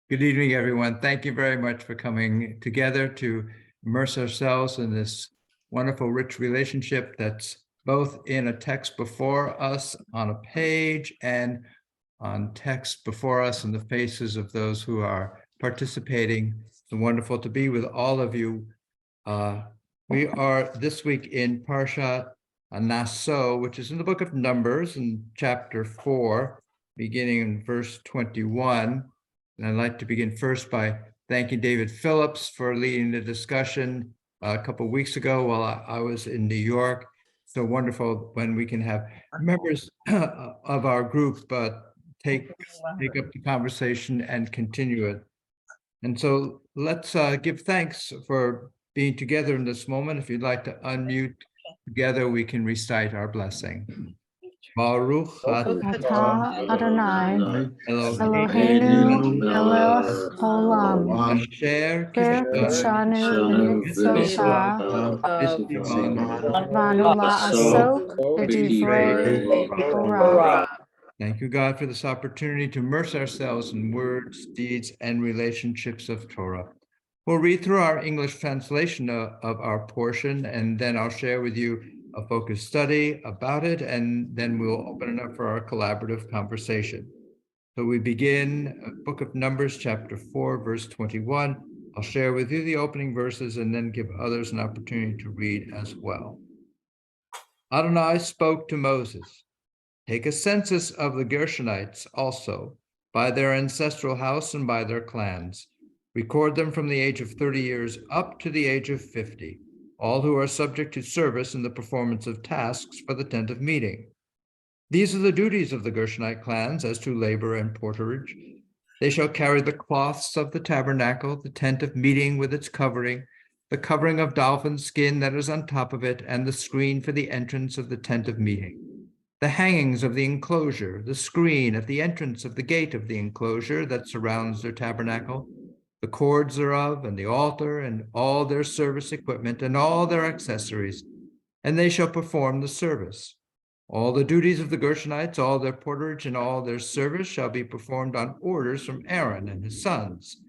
Good evening, everyone. Thank you very much for coming together to immerse ourselves in this wonderful, rich relationship that's both in a text before us on a page and on text before us in the faces of those who are participating. It's wonderful to be with all of you. We are this week in Parshat Naso, which is in the book of Numbers in chapter 4, beginning in verse 21. And I'd like to begin first by thanking David Phillips for leading the discussion a couple of weeks ago while I was in New York. So wonderful when we can have members of our group take up the conversation and continue it. And so let's give thanks for being together in this moment. If you'd like to unmute together, we can recite our blessing. Baruch atah Adonai Eloheinu melech haolam asher kishanu b'mitzvotav v'anu la'asok b'divrei Torah. Thank you, God, for this opportunity to immerse ourselves in words, deeds, and relationships of Torah. We'll read through our English translation of our portion, and then I'll share with you a focused study about it, and then we'll open it up for our collaborative conversation. So we begin Book of Numbers, chapter 4, verse 21. I'll share with you the opening verses and then give others an opportunity to read as well. Adonai spoke to Moses, "Take a census of the Gershonites also, by their ancestral house and by their clans. Record them from the age of 30 years up to the age of 50, all who are subject to service in the performance of tasks for the tent of meeting. These are the duties of the Gershonite clans as to labor and porterage. They shall carry the cloths of the tabernacle, the tent of meeting with its covering, the covering of dolphin skin that is on top of it, and the screen for the entrance of the tent of meeting. The hangings of the enclosure, the screen at the entrance of the gate of the enclosure that surrounds their tabernacle, the cords thereof, and the altar, and all their service equipment, and all their accessories, and they shall perform the service. All the duties of the Gershonites, all their porterage, and all their service shall be performed on orders from Aaron and his sons.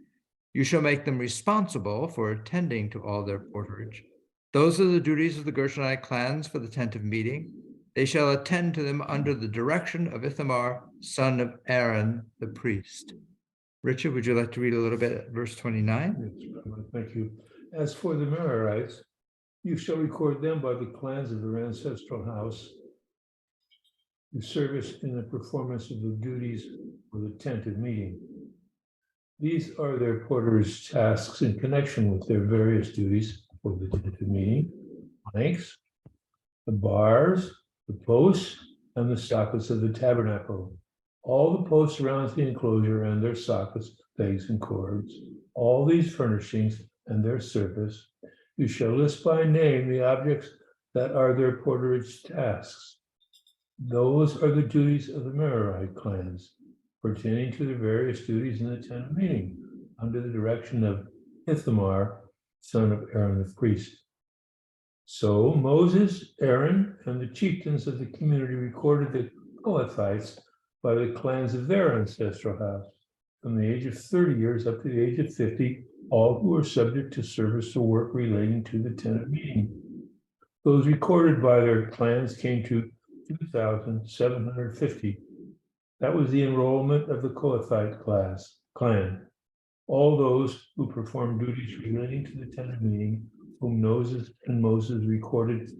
You shall make them responsible for attending to all their porterage. Those are the duties of the Gershonite clans for the tent of meeting. They shall attend to them under the direction of Ithamar, son of Aaron, the priest." Richard, would you like to read a little bit at verse 29? Yes, thank you. As for the Merarites, you shall record them by the clans of their ancestral house, the service in the performance of the duties for the tent of meeting. These are their porters' tasks in connection with their various duties for the tent of meeting: planks, the bars, the posts, and the sockets of the tabernacle. All the posts around the enclosure and their sockets, pegs, and cords, all these furnishings and their service, you shall list by name the objects that are their porterage tasks. Those are the duties of the Merarite clans, pertaining to the various duties in the tent of meeting, under the direction of Ithamar, son of Aaron the priest. So Moses, Aaron, and the chieftains of the community recorded the Kohathites by the clans of their ancestral house, from the age of 30 years up to the age of 50, all who are subject to service or work relating to the tent of meeting. Those recorded by their clans came to 2,750. That was the enrollment of the Kohathite clan. All those who performed duties relating to the tent of meeting, whom Moses recorded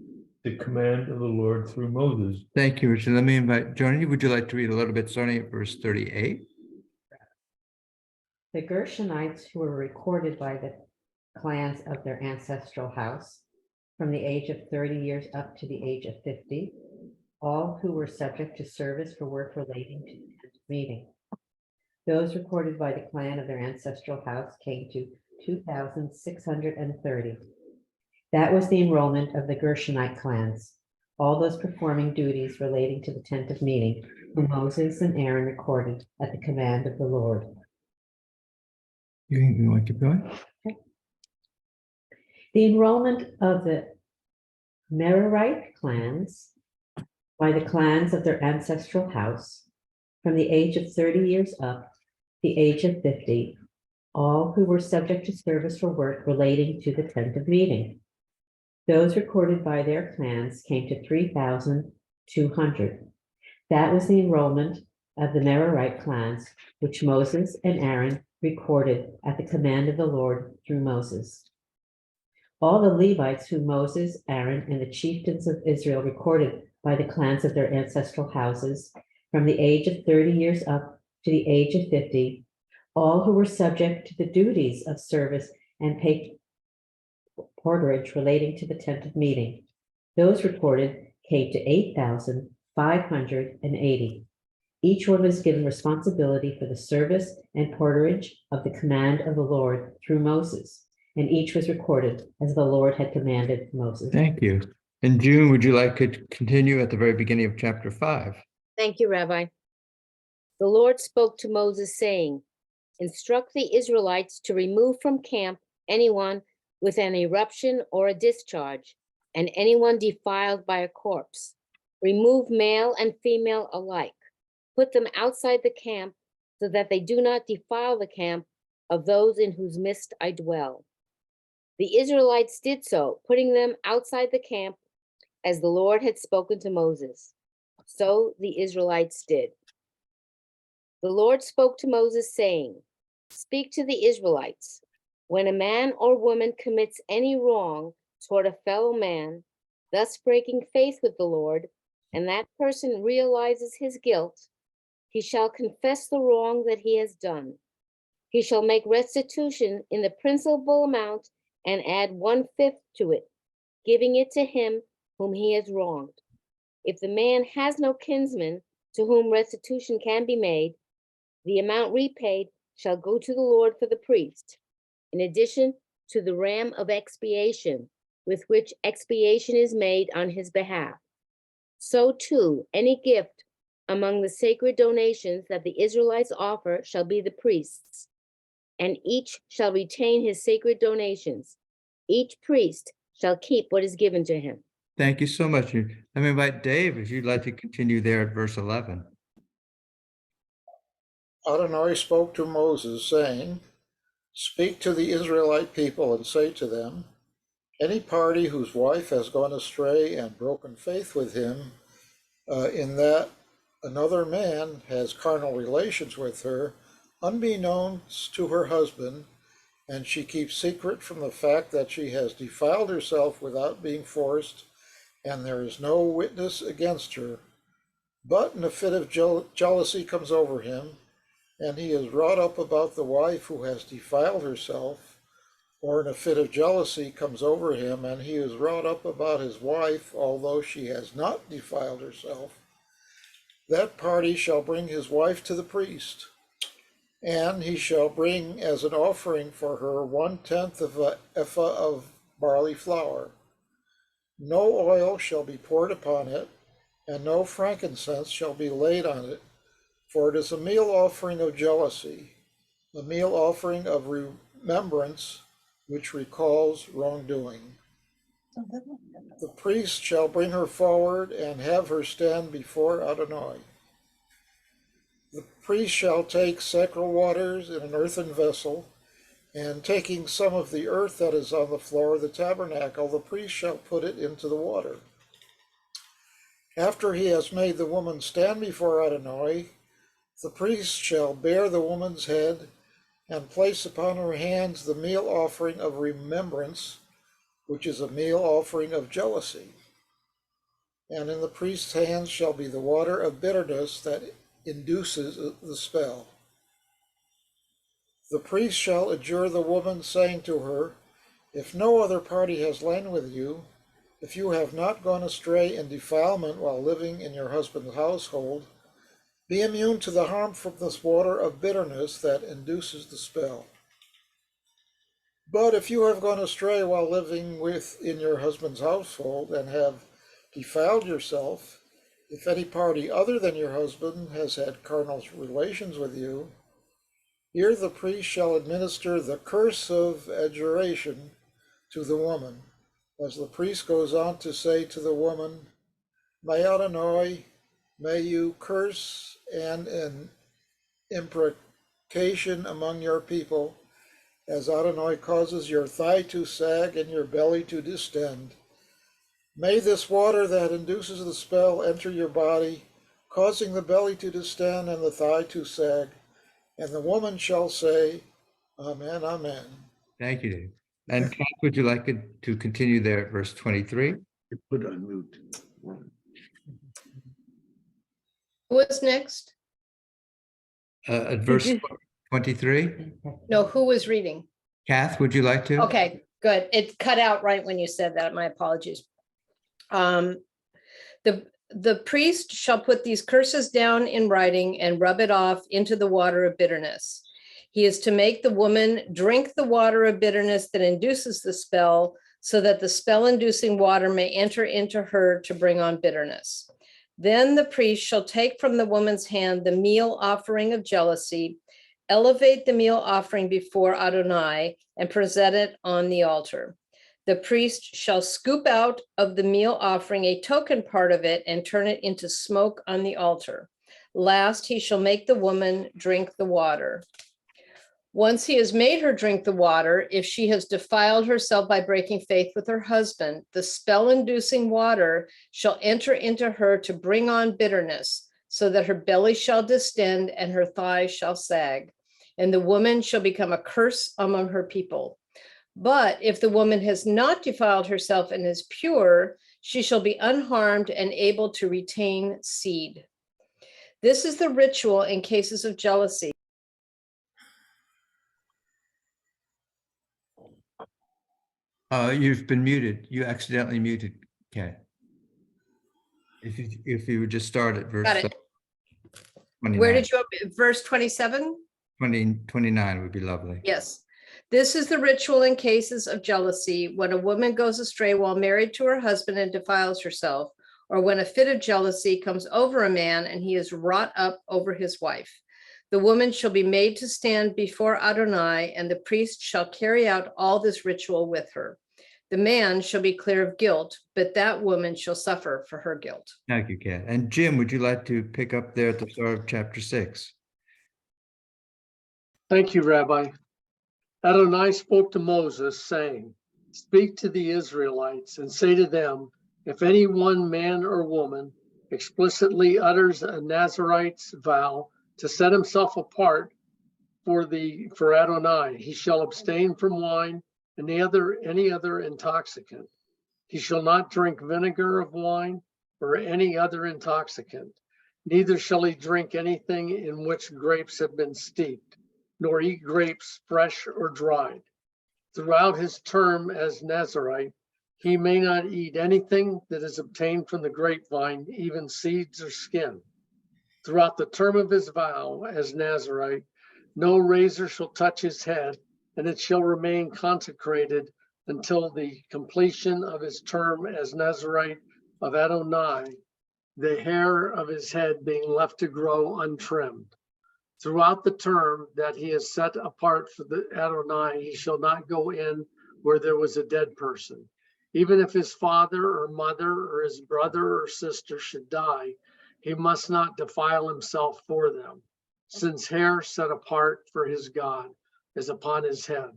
the command of the Lord through Moses. Thank you, Richard. Let me invite Joni. Would you like to read a little bit starting at verse 38? The Gershonites who were recorded by the clans of their ancestral house, from the age of 30 years up to the age of 50, all who were subject to service for work relating to the tent of meeting. Those recorded by the clan of their ancestral house came to 2,630. That was the enrollment of the Gershonite clans, all those performing duties relating to the tent of meeting, whom Moses and Aaron recorded at the command of the Lord. You want to keep going? Okay. The enrollment of the Merarite clans by the clans of their ancestral house, from the age of 30 years up, the age of 50, all who were subject to service for work relating to the tent of meeting. Those recorded by their clans came to 3,200. That was the enrollment of the Merarite clans, which Moses and Aaron recorded at the command of the Lord through Moses. All the Levites whom Moses, Aaron, and the chieftains of Israel recorded by the clans of their ancestral houses, from the age of 30 years up to the age of 50, all who were subject to the duties of service and pay porterage relating to the tent of meeting. Those recorded came to 8,580. Each one was given responsibility for the service and porterage of the command of the Lord through Moses, and each was recorded as the Lord had commanded Moses. Thank you. And June, would you like to continue at the very beginning of chapter 5? Thank you, Rabbi. The Lord spoke to Moses, saying, "Instruct the Israelites to remove from camp anyone with an eruption or a discharge, and anyone defiled by a corpse. Remove male and female alike. Put them outside the camp so that they do not defile the camp of those in whose midst I dwell." The Israelites did so, putting them outside the camp as the Lord had spoken to Moses. So the Israelites did. The Lord spoke to Moses, saying, "Speak to the Israelites. When a man or woman commits any wrong toward a fellow man, thus breaking faith with the Lord, and that person realizes his guilt, he shall confess the wrong that he has done. He shall make restitution in the principal amount and add 1/5 to it, giving it to him whom he has wronged. If the man has no kinsman to whom restitution can be made, the amount repaid shall go to the Lord for the priest, in addition to the ram of expiation, with which expiation is made on his behalf. So too, any gift among the sacred donations that the Israelites offer shall be the priest's, and each shall retain his sacred donations. Each priest shall keep what is given to him." Thank you so much. Let me invite Dave, if you'd like to continue there at verse 11. Adonai spoke to Moses, saying, "Speak to the Israelite people and say to them, any party whose wife has gone astray and broken faith with him, in that another man has carnal relations with her, unbeknownst to her husband, and she keeps secret from the fact that she has defiled herself without being forced, and there is no witness against her, but in a fit of jealousy comes over him, and he is wrought up about the wife who has defiled herself, or in a fit of jealousy comes over him, and he is wrought up about his wife, although she has not defiled herself, that party shall bring his wife to the priest, and he shall bring as an offering for her 1/10 of an ephah of barley flour. No oil shall be poured upon it, and no frankincense shall be laid on it, for it is a meal offering of jealousy, a meal offering of remembrance, which recalls wrongdoing. The priest shall bring her forward and have her stand before Adonai. The priest shall take sacred waters in an earthen vessel, and taking some of the earth that is on the floor of the tabernacle, the priest shall put it into the water. After he has made the woman stand before Adonai, the priest shall bear the woman's head and place upon her hands the meal offering of remembrance, which is a meal offering of jealousy. And in the priest's hands shall be the water of bitterness that induces the spell. The priest shall adjure the woman, saying to her, if no other party has lain with you, if you have not gone astray in defilement while living in your husband's household, be immune to the harm from this water of bitterness that induces the spell. But if you have gone astray while living in your husband's household and have defiled yourself, if any party other than your husband has had carnal relations with you, here the priest shall administer the curse of adjuration to the woman, as the priest goes on to say to the woman, may Adonai, may you curse and an imprecation among your people, as Adonai causes your thigh to sag and your belly to distend. May this water that induces the spell enter your body, causing the belly to distend and the thigh to sag. And the woman shall say, Amen, Amen. Thank you, Dave. And Kath, would you like it to continue there at verse 23? Put on mute. What's next? At verse 23? No, who was reading? Kath, would you like to? Okay, good. It cut out right when you said that. My apologies. The priest shall put these curses down in writing and rub it off into the water of bitterness. He is to make the woman drink the water of bitterness that induces the spell, so that the spell-inducing water may enter into her to bring on bitterness. Then the priest shall take from the woman's hand the meal offering of jealousy, elevate the meal offering before Adonai, and present it on the altar. The priest shall scoop out of the meal offering a token part of it and turn it into smoke on the altar. Last, he shall make the woman drink the water. Once he has made her drink the water, if she has defiled herself by breaking faith with her husband, the spell-inducing water shall enter into her to bring on bitterness, so that her belly shall distend and her thighs shall sag, and the woman shall become a curse among her people. But if the woman has not defiled herself and is pure, she shall be unharmed and able to retain seed. This is the ritual in cases of jealousy. You've been muted. You accidentally muted, Kat. If you would just start at verse Got it. 29. Where did you, verse 27? 29 would be lovely. Yes. This is the ritual in cases of jealousy, when a woman goes astray while married to her husband and defiles herself, or when a fit of jealousy comes over a man and he is wrought up over his wife. The woman shall be made to stand before Adonai, and the priest shall carry out all this ritual with her. The man shall be clear of guilt, but that woman shall suffer for her guilt. Thank you, Kat. And Jim, would you like to pick up there at the start of chapter 6? Thank you, Rabbi. Adonai spoke to Moses, saying, "Speak to the Israelites and say to them, if any one man or woman explicitly utters a Nazarite's vow to set himself apart for Adonai, he shall abstain from wine and any other intoxicant. He shall not drink vinegar of wine or any other intoxicant. Neither shall he drink anything in which grapes have been steeped, nor eat grapes fresh or dried. Throughout his term as Nazarite, he may not eat anything that is obtained from the grapevine, even seeds or skin. Throughout the term of his vow as Nazarite, no razor shall touch his head, and it shall remain consecrated until the completion of his term as Nazarite of Adonai, the hair of his head being left to grow untrimmed. Throughout the term that he is set apart for the Adonai, he shall not go in where there was a dead person. Even if his father or mother or his brother or sister should die, he must not defile himself for them, since hair set apart for his God is upon his head.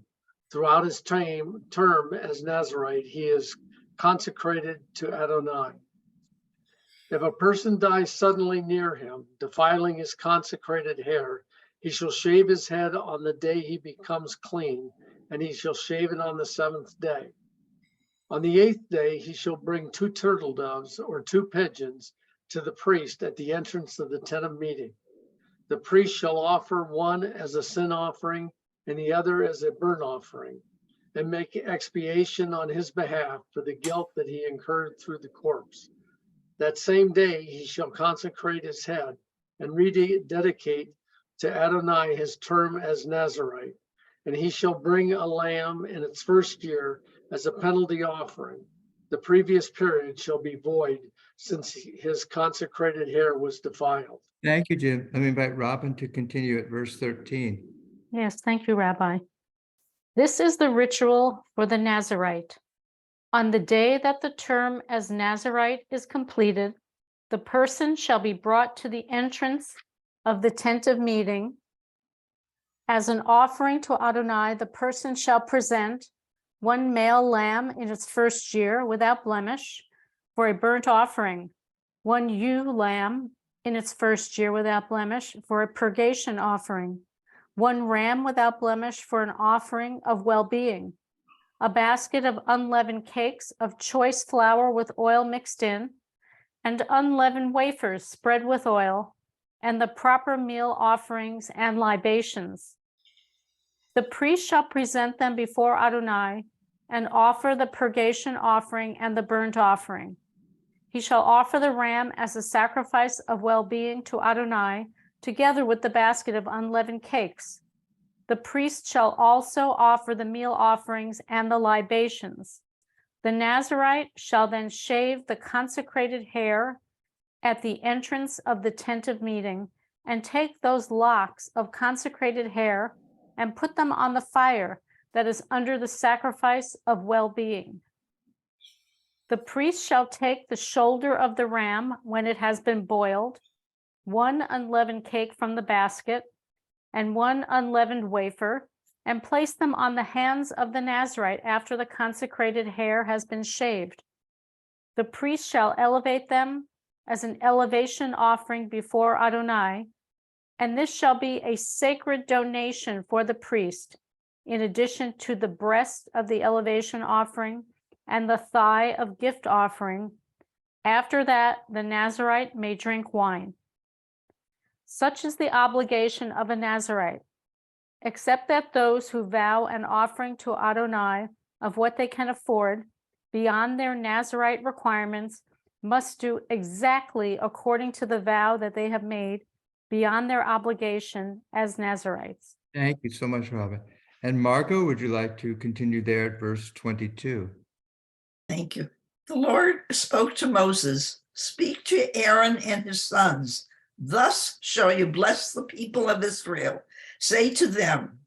Throughout his term as Nazarite, he is consecrated to Adonai. If a person dies suddenly near him, defiling his consecrated hair, he shall shave his head on the day he becomes clean, and he shall shave it on the 7th day. On the 8th day, he shall bring 2 turtle doves or 2 pigeons to the priest at the entrance of the tent of meeting. The priest shall offer one as a sin offering and the other as a burnt offering, and make expiation on his behalf for the guilt that he incurred through the corpse. That same day he shall consecrate his head and rededicate to Adonai his term as Nazarite, and he shall bring a lamb in its first year as a penalty offering. The previous period shall be void, since his consecrated hair was defiled. Thank you, Jim. Let me invite Robin to continue at verse 13. Yes, thank you, Rabbi. This is the ritual for the Nazarite. On the day that the term as Nazarite is completed, the person shall be brought to the entrance of the tent of meeting As an offering to Adonai, the person shall present one male lamb in its first year without blemish for a burnt offering, one ewe lamb in its first year without blemish for a purgation offering, one ram without blemish for an offering of well-being, a basket of unleavened cakes of choice flour with oil mixed in, and unleavened wafers spread with oil, and the proper meal offerings and libations. The priest shall present them before Adonai and offer the purgation offering and the burnt offering. He shall offer the ram as a sacrifice of well-being to Adonai, together with the basket of unleavened cakes. The priest shall also offer the meal offerings and the libations. The Nazirite shall then shave the consecrated hair at the entrance of the tent of meeting, and take those locks of consecrated hair and put them on the fire that is under the sacrifice of well-being. The priest shall take the shoulder of the ram when it has been boiled, one unleavened cake from the basket, and one unleavened wafer, and place them on the hands of the Nazirite after the consecrated hair has been shaved. The priest shall elevate them as an elevation offering before Adonai, and this shall be a sacred donation for the priest, in addition to the breast of the elevation offering and the thigh of gift offering. After that, the Nazirite may drink wine. Such is the obligation of a Nazirite, except that those who vow an offering to Adonai of what they can afford beyond their Nazirite requirements must do exactly according to the vow that they have made beyond their obligation as Nazirites. Thank you so much, Robin. And Margot, would you like to continue there at verse 22? Thank you. The Lord spoke to Moses, "Speak to Aaron and his sons. Thus shall you bless the people of Israel. Say to them,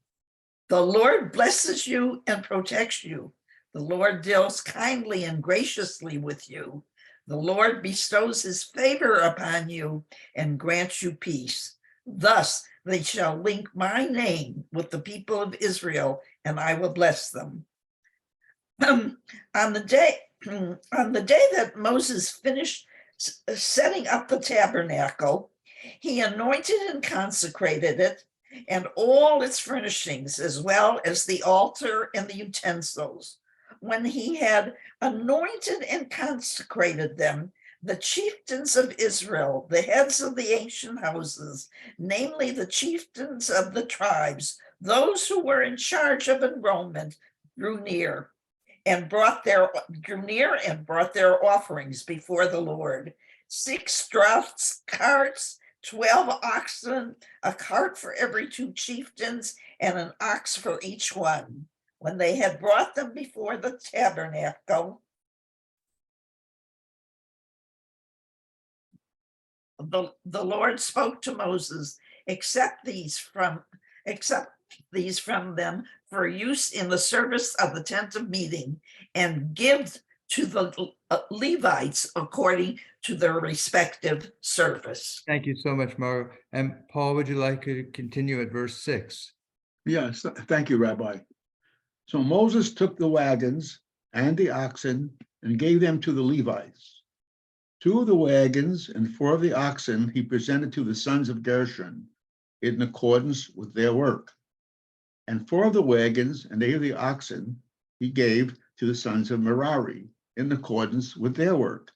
the Lord blesses you and protects you. The Lord deals kindly and graciously with you. The Lord bestows his favor upon you and grants you peace. Thus they shall link my name with the people of Israel, and I will bless them." On the day that Moses finished setting up the tabernacle, he anointed and consecrated it and all its furnishings, as well as the altar and the utensils. When he had anointed and consecrated them, the chieftains of Israel, the heads of the ancient houses, namely the chieftains of the tribes, those who were in charge of enrollment, drew near and brought their offerings before the Lord. 6 draughts carts, 12 oxen, a cart for every 2 chieftains, and an ox for each one. When they had brought them before the tabernacle, the Lord spoke to Moses, accept these from them for use in the service of the tent of meeting, and give to the Levites according to their respective service. Thank you so much, Margot. And Paul, would you like to continue at verse 6? Yes, thank you, Rabbi. So Moses took the wagons and the oxen and gave them to the Levites. 2 of the wagons and 4 of the oxen he presented to the sons of Gershon in accordance with their work. And 4 of the wagons and 8 of the oxen he gave to the sons of Merari in accordance with their work,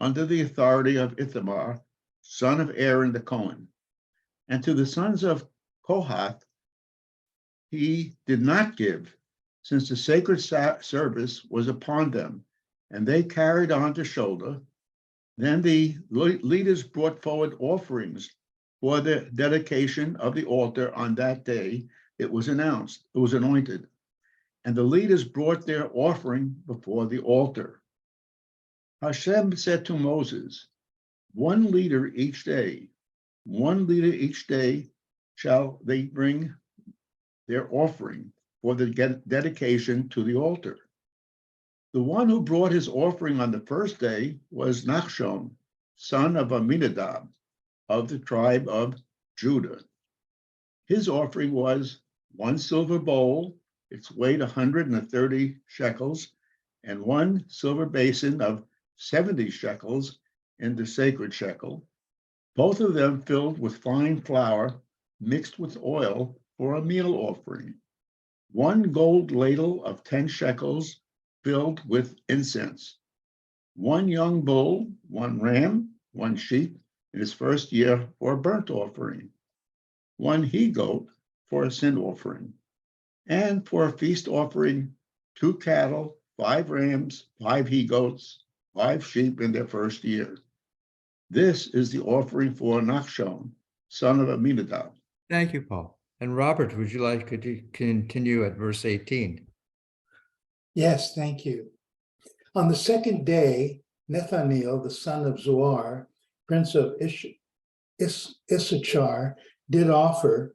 under the authority of Ithamar, son of Aaron the Cohen. And to the sons of Kohath he did not give, since the sacred service was upon them, and they carried on to shoulder. Then the leaders brought forward offerings for the dedication of the altar on that day. It was anointed, and the leaders brought their offering before the altar. Hashem said to Moses, one leader each day shall they bring their offering for the dedication to the altar. The one who brought his offering on the first day was Nachshon, son of Aminadab, of the tribe of Judah. His offering was one silver bowl, its weight 130 shekels, and one silver basin of 70 shekels in the sacred shekel, both of them filled with fine flour mixed with oil for a meal offering. One gold ladle of 10 shekels filled with incense. One young bull, one ram, one sheep in his first year for a burnt offering. One he-goat for a sin offering. And for a feast offering, 2 cattle, 5 rams, 5 he-goats, 5 sheep in their first year. This is the offering for Nachshon, son of Aminadab. Thank you, Paul. And Robert, would you like to continue at verse 18? Yes, thank you. On the second day, Nathaniel, the son of Zoar, prince of Issachar, did offer.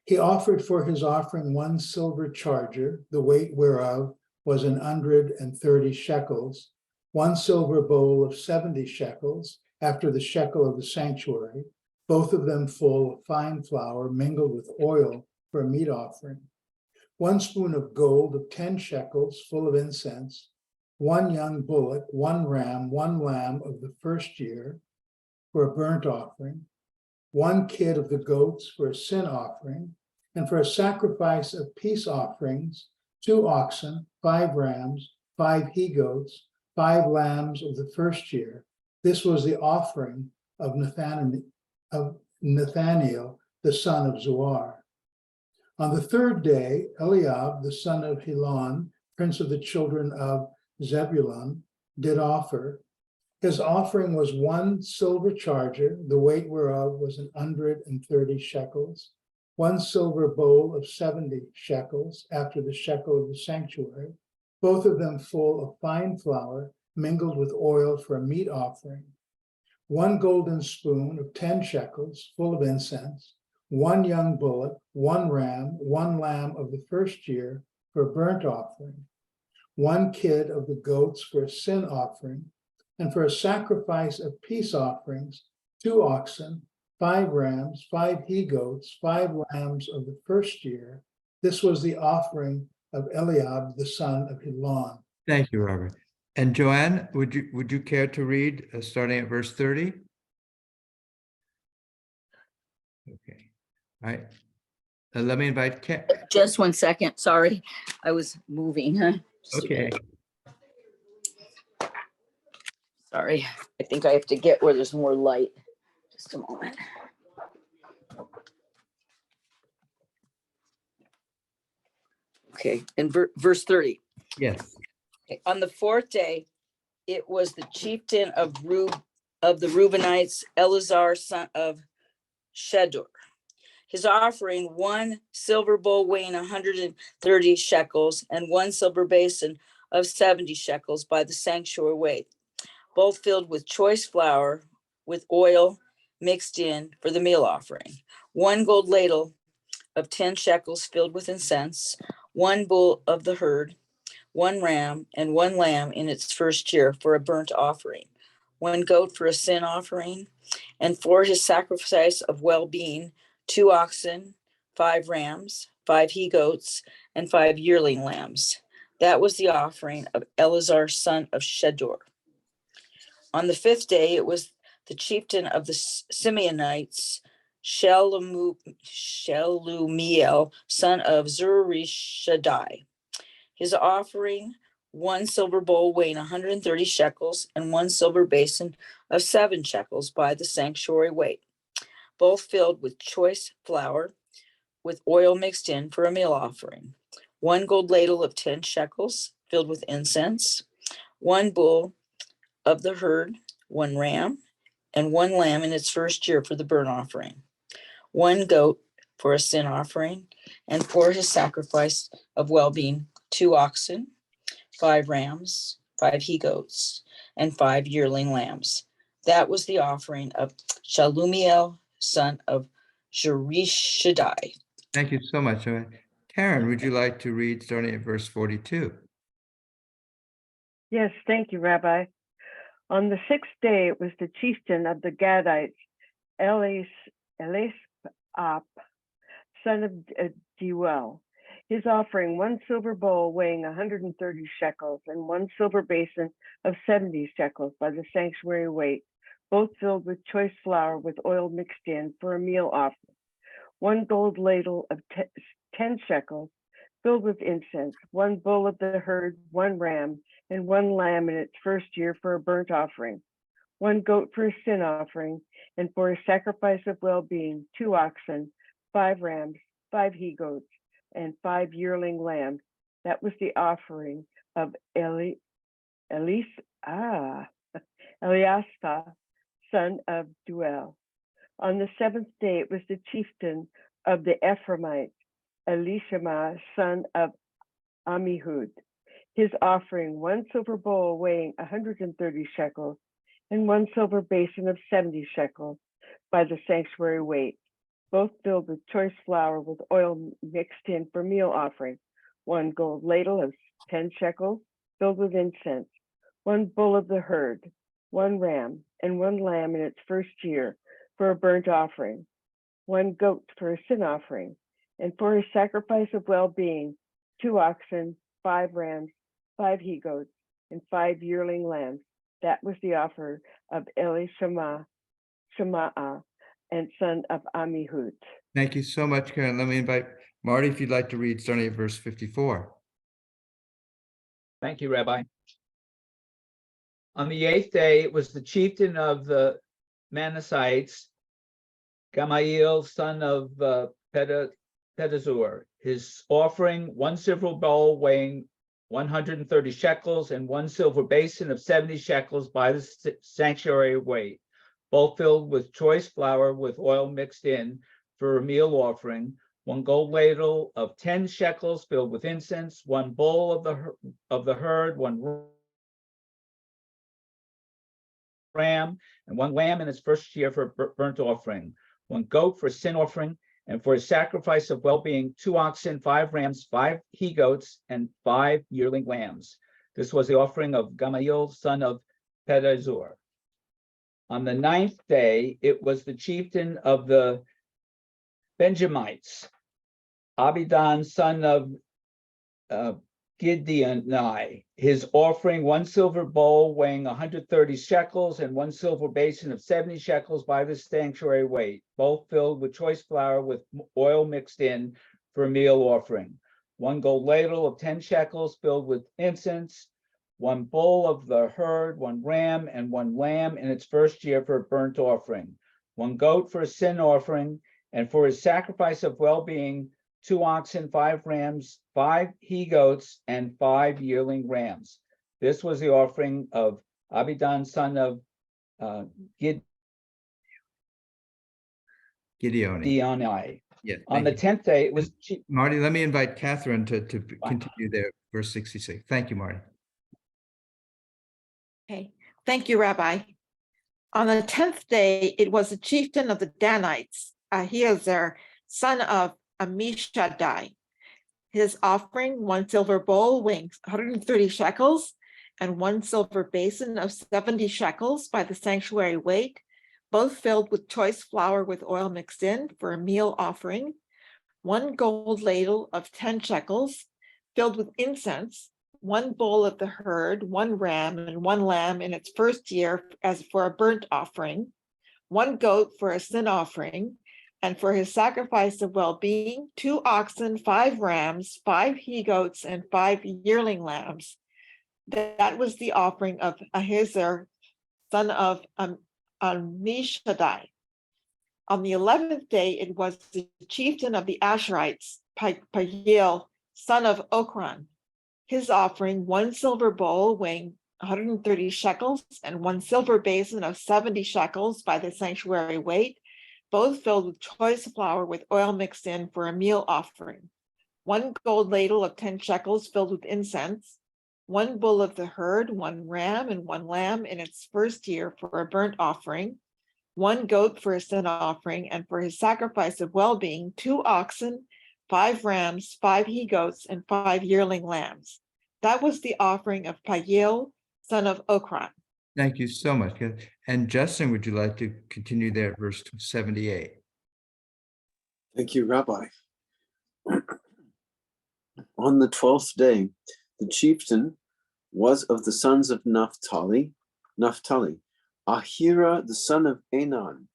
He offered for his offering one silver charger, the weight whereof was 130 shekels, one silver bowl of 70 shekels, after the shekel of the sanctuary, both of them full of fine flour mingled with oil for a meat offering. One spoon of gold of 10 shekels full of incense, one young bullock, one ram, one lamb of the first year for a burnt offering, one kid of the goats for a sin offering, and for a sacrifice of peace offerings, 2 oxen, 5 rams, 5 he-goats, 5 lambs of the first year. This was the offering of Nathaniel, the son of Zoar. On the third day, Eliab, the son of Helon, prince of the children of Zebulun, did offer. His offering was one silver charger, the weight whereof was 130 shekels, one silver bowl of 70 shekels, after the shekel of the sanctuary, both of them full of fine flour mingled with oil for a meat offering, one golden spoon of 10 shekels full of incense, one young bullock, one ram, one lamb of the first year for a burnt offering, one kid of the goats for a sin offering, and for a sacrifice of peace offerings, 2 oxen, 5 rams, 5 he-goats, 5 lambs of the first year. This was the offering of Eliab, the son of Helon. Thank you, Robert. And Joanne, would you care to read starting at verse 30? Okay. All right. Let me invite Ken. Just 1 second, sorry, I was moving, huh? Just a Okay. minute. Sorry, I think I have to get where there's more light. Just a moment. Okay, in verse 30. Yes. Okay, on the 4th day, it was the chieftain of the Reubenites, Eleazar, son of Shedeur. His offering, one silver bowl weighing 130 shekels and one silver basin of 70 shekels by the sanctuary weight, both filled with choice flour with oil mixed in for the meal offering. One gold ladle of 10 shekels filled with incense, one bull of the herd, one ram, and one lamb in its first year for a burnt offering, one goat for a sin offering, and for his sacrifice of well-being, 2 oxen, 5 rams, 5 he-goats, and 5 yearling lambs. That was the offering of Eleazar, son of Shedeur. On the 5th day, it was the chieftain of the Simeonites, Shelumiel, son of Zurishaddai. His offering, one silver bowl weighing 130 shekels and one silver basin of 7 shekels by the sanctuary weight, both filled with choice flour with oil mixed in for a meal offering. One gold ladle of 10 shekels filled with incense, one bull of the herd, one ram, and one lamb in its first year for the burnt offering, one goat for a sin offering, and for his sacrifice of well-being, 2 oxen, 5 rams, 5 he-goats, and 5 yearling lambs. That was the offering of Shalumiel, son of Zurishaddai. Thank you so much, Joanne. Karen, would you like to read starting at verse 42? Yes, thank you, Rabbi. On the 6th day, it was the chieftain of the Gadites, Eliasap, son of Deuel. His offering, 1 silver bowl weighing 130 shekels, and 1 silver basin of 70 shekels by the sanctuary weight, both filled with choice flour with oil mixed in for a meal offering. 1 gold ladle of 10 shekels, filled with incense, 1 bull of the herd, 1 ram, and 1 lamb in its first year for a burnt offering, 1 goat for a sin offering, and for a sacrifice of well-being, 2 oxen, 5 rams, 5 he-goats, and 5 yearling lambs. That was the offering of Eliasaph, son of Deuel. On the 7th day, it was the chieftain of the Ephraimites, Elishama, son of Ammihud. His offering, 1 silver bowl weighing 130 shekels, and 1 silver basin of 70 shekels by the sanctuary weight, both filled with choice flour with oil mixed in for meal offering. 1 gold ladle of 10 shekels, filled with incense, 1 bull of the herd, 1 ram, and 1 lamb in its first year for a burnt offering, 1 goat for a sin offering, and for a sacrifice of well-being, 2 oxen, 5 rams, 5 he-goats, and 5 yearling lambs. That was the offer of Elishama, and son of Ammihud. Thank you so much, Karen. Let me invite Marty, if you'd like to read starting at verse 54. Thank you, Rabbi. On the 8th day, it was the chieftain of the Manassites, Gamaliel, son of Pedazur. His offering, 1 silver bowl weighing 130 shekels, and 1 silver basin of 70 shekels by the sanctuary weight, both filled with choice flour with oil mixed in for a meal offering, 1 gold ladle of 10 shekels filled with incense, 1 bull of the herd, 1 ram, and 1 lamb in its first year for a burnt offering, 1 goat for a sin offering, and for a sacrifice of well-being, 2 oxen, 5 rams, 5 he-goats, and 5 yearling lambs. This was the offering of Gamaliel, son of Pedazur. On the 9th day, it was the chieftain of the Benjamites, Abidan, son of Gideoni. His offering, 1 silver bowl weighing 130 shekels, and 1 silver basin of 70 shekels by the sanctuary weight, both filled with choice flour with oil mixed in for a meal offering, 1 gold ladle of 10 shekels filled with incense, 1 bull of the herd, 1 ram, and 1 lamb in its first year for a burnt offering, 1 goat for a sin offering, and for his sacrifice of well-being, 2 oxen, 5 rams, 5 he-goats, and 5 yearling rams. This was the offering of Abidan, son of Gideoni. Yeah. On the 10th day, it was Marty, let me invite Catherine to continue there, verse 66. Thank you, Marty. Okay, thank you, Rabbi. On the 10th day, it was the chieftain of the Danites, Ahiezer, son of Ammishaddai. His offering, 1 silver bowl weighing 130 shekels, and 1 silver basin of 70 shekels by the sanctuary weight, both filled with choice flour with oil mixed in for a meal offering, 1 gold ladle of 10 shekels, filled with incense, 1 bull of the herd, 1 ram, and 1 lamb in its first year as for a burnt offering, 1 goat for a sin offering, and for his sacrifice of well-being, 2 oxen, 5 rams, 5 he-goats, and 5 yearling lambs. That was the offering of Ahiezer, son of Ammishaddai. On the 11th day, it was the chieftain of the Asherites, Pagiel, son of Okran. His offering, 1 silver bowl weighing 130 shekels, and 1 silver basin of 70 shekels by the sanctuary weight, both filled with choice flour with oil mixed in for a meal offering, 1 gold ladle of 10 shekels filled with incense, 1 bull of the herd, 1 ram, and 1 lamb in its first year for a burnt offering, 1 goat for a sin offering, and for his sacrifice of well-being, 2 oxen, 5 rams, 5 he-goats, and 5 yearling lambs. That was the offering of Pagiel, son of Okran. Thank you so much. And Justin, would you like to continue there at verse 78? Thank you, Rabbi. On the 12th day, the chieftain was of the sons of Naphtali, Ahira, the son of Enan.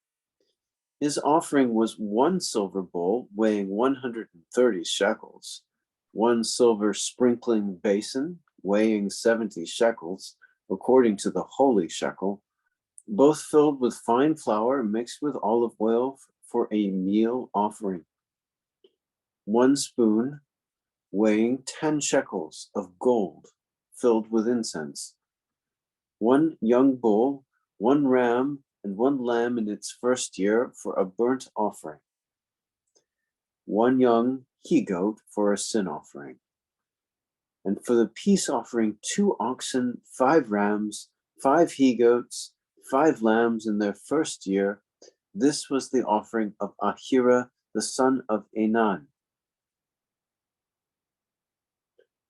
His offering was 1 silver bowl weighing 130 shekels, 1 silver sprinkling basin weighing 70 shekels, according to the holy shekel, both filled with fine flour mixed with olive oil for a meal offering. 1 spoon weighing 10 shekels of gold filled with incense. 1 young bull, 1 ram, and 1 lamb in its first year for a burnt offering. 1 young he-goat for a sin offering. And for the peace offering, 2 oxen, 5 rams, 5 he-goats, 5 lambs in their first year. This was the offering of Ahira, the son of Enan.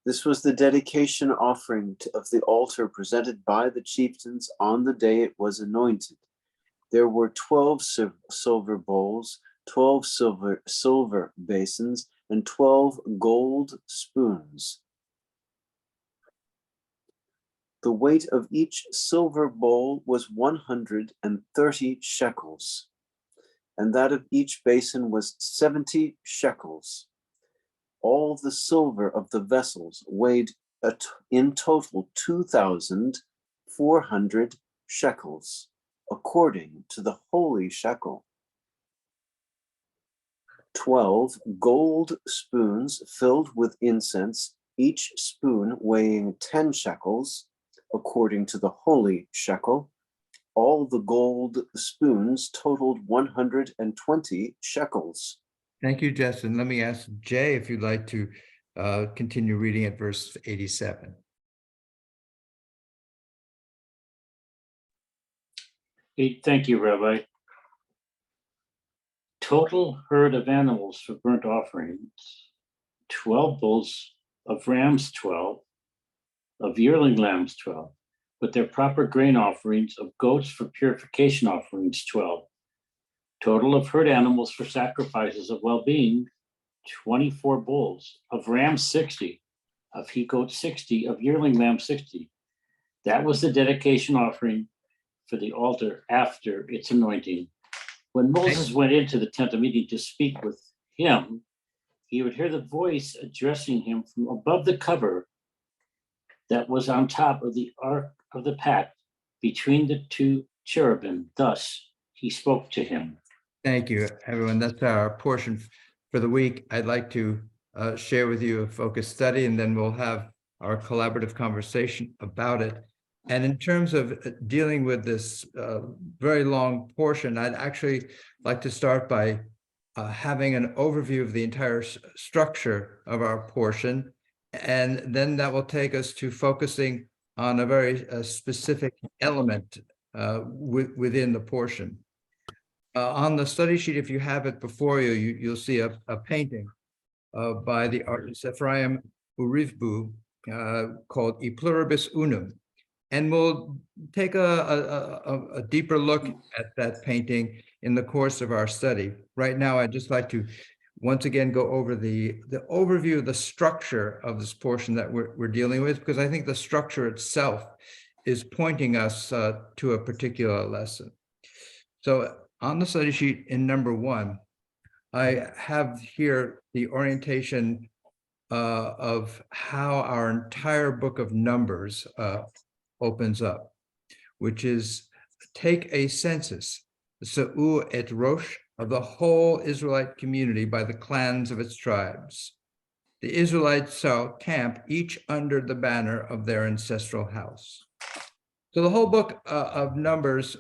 This was the dedication offering of the altar presented by the chieftains on the day it was anointed. There were 12 silver bowls, 12 silver basins, and 12 gold spoons. The weight of each silver bowl was 130 shekels, and that of each basin was 70 shekels. All the silver of the vessels weighed in total 2,400 shekels, according to the holy shekel. 12 gold spoons filled with incense, each spoon weighing 10 shekels, according to the holy shekel. All the gold spoons totaled 120 shekels. Thank you, Justin. Let me ask Jay if you'd like to continue reading at verse 87. Thank you, Rabbi. Total herd of animals for burnt offerings, 12 bulls, of rams 12, of yearling lambs 12, with their proper grain offerings, of goats for purification offerings 12. Total of herd animals for sacrifices of well-being, 24 bulls, of rams 60, of he-goats 60, of yearling lambs 60. That was the dedication offering for the altar after its anointing. When Moses went into the tent of meeting to speak with him, he would hear the voice addressing him from above the cover that was on top of the ark of the pact between the 2 cherubim. Thus he spoke to him. Thank you, everyone. That's our portion for the week. I'd like to share with you a focus study, and then we'll have our collaborative conversation about it. And in terms of dealing with this very long portion, I'd actually like to start by having an overview of the entire structure of our portion. And then that will take us to focusing on a very specific element within the portion. On the study sheet, if you have it before you, you'll see a painting by the artist Ephraim Urivbu called E Pluribus Unum. And we'll take a deeper look at that painting in the course of our study. Right now, I'd just like to once again go over the overview of the structure of this portion that we're dealing with, because I think the structure itself is pointing us to a particular lesson. So on the study sheet in number 1, I have here the orientation of how our entire book of Numbers opens up, which is take a census, Sa'u et Rosh, of the whole Israelite community by the clans of its tribes. The Israelites shall camp each under the banner of their ancestral house. So the whole book of Numbers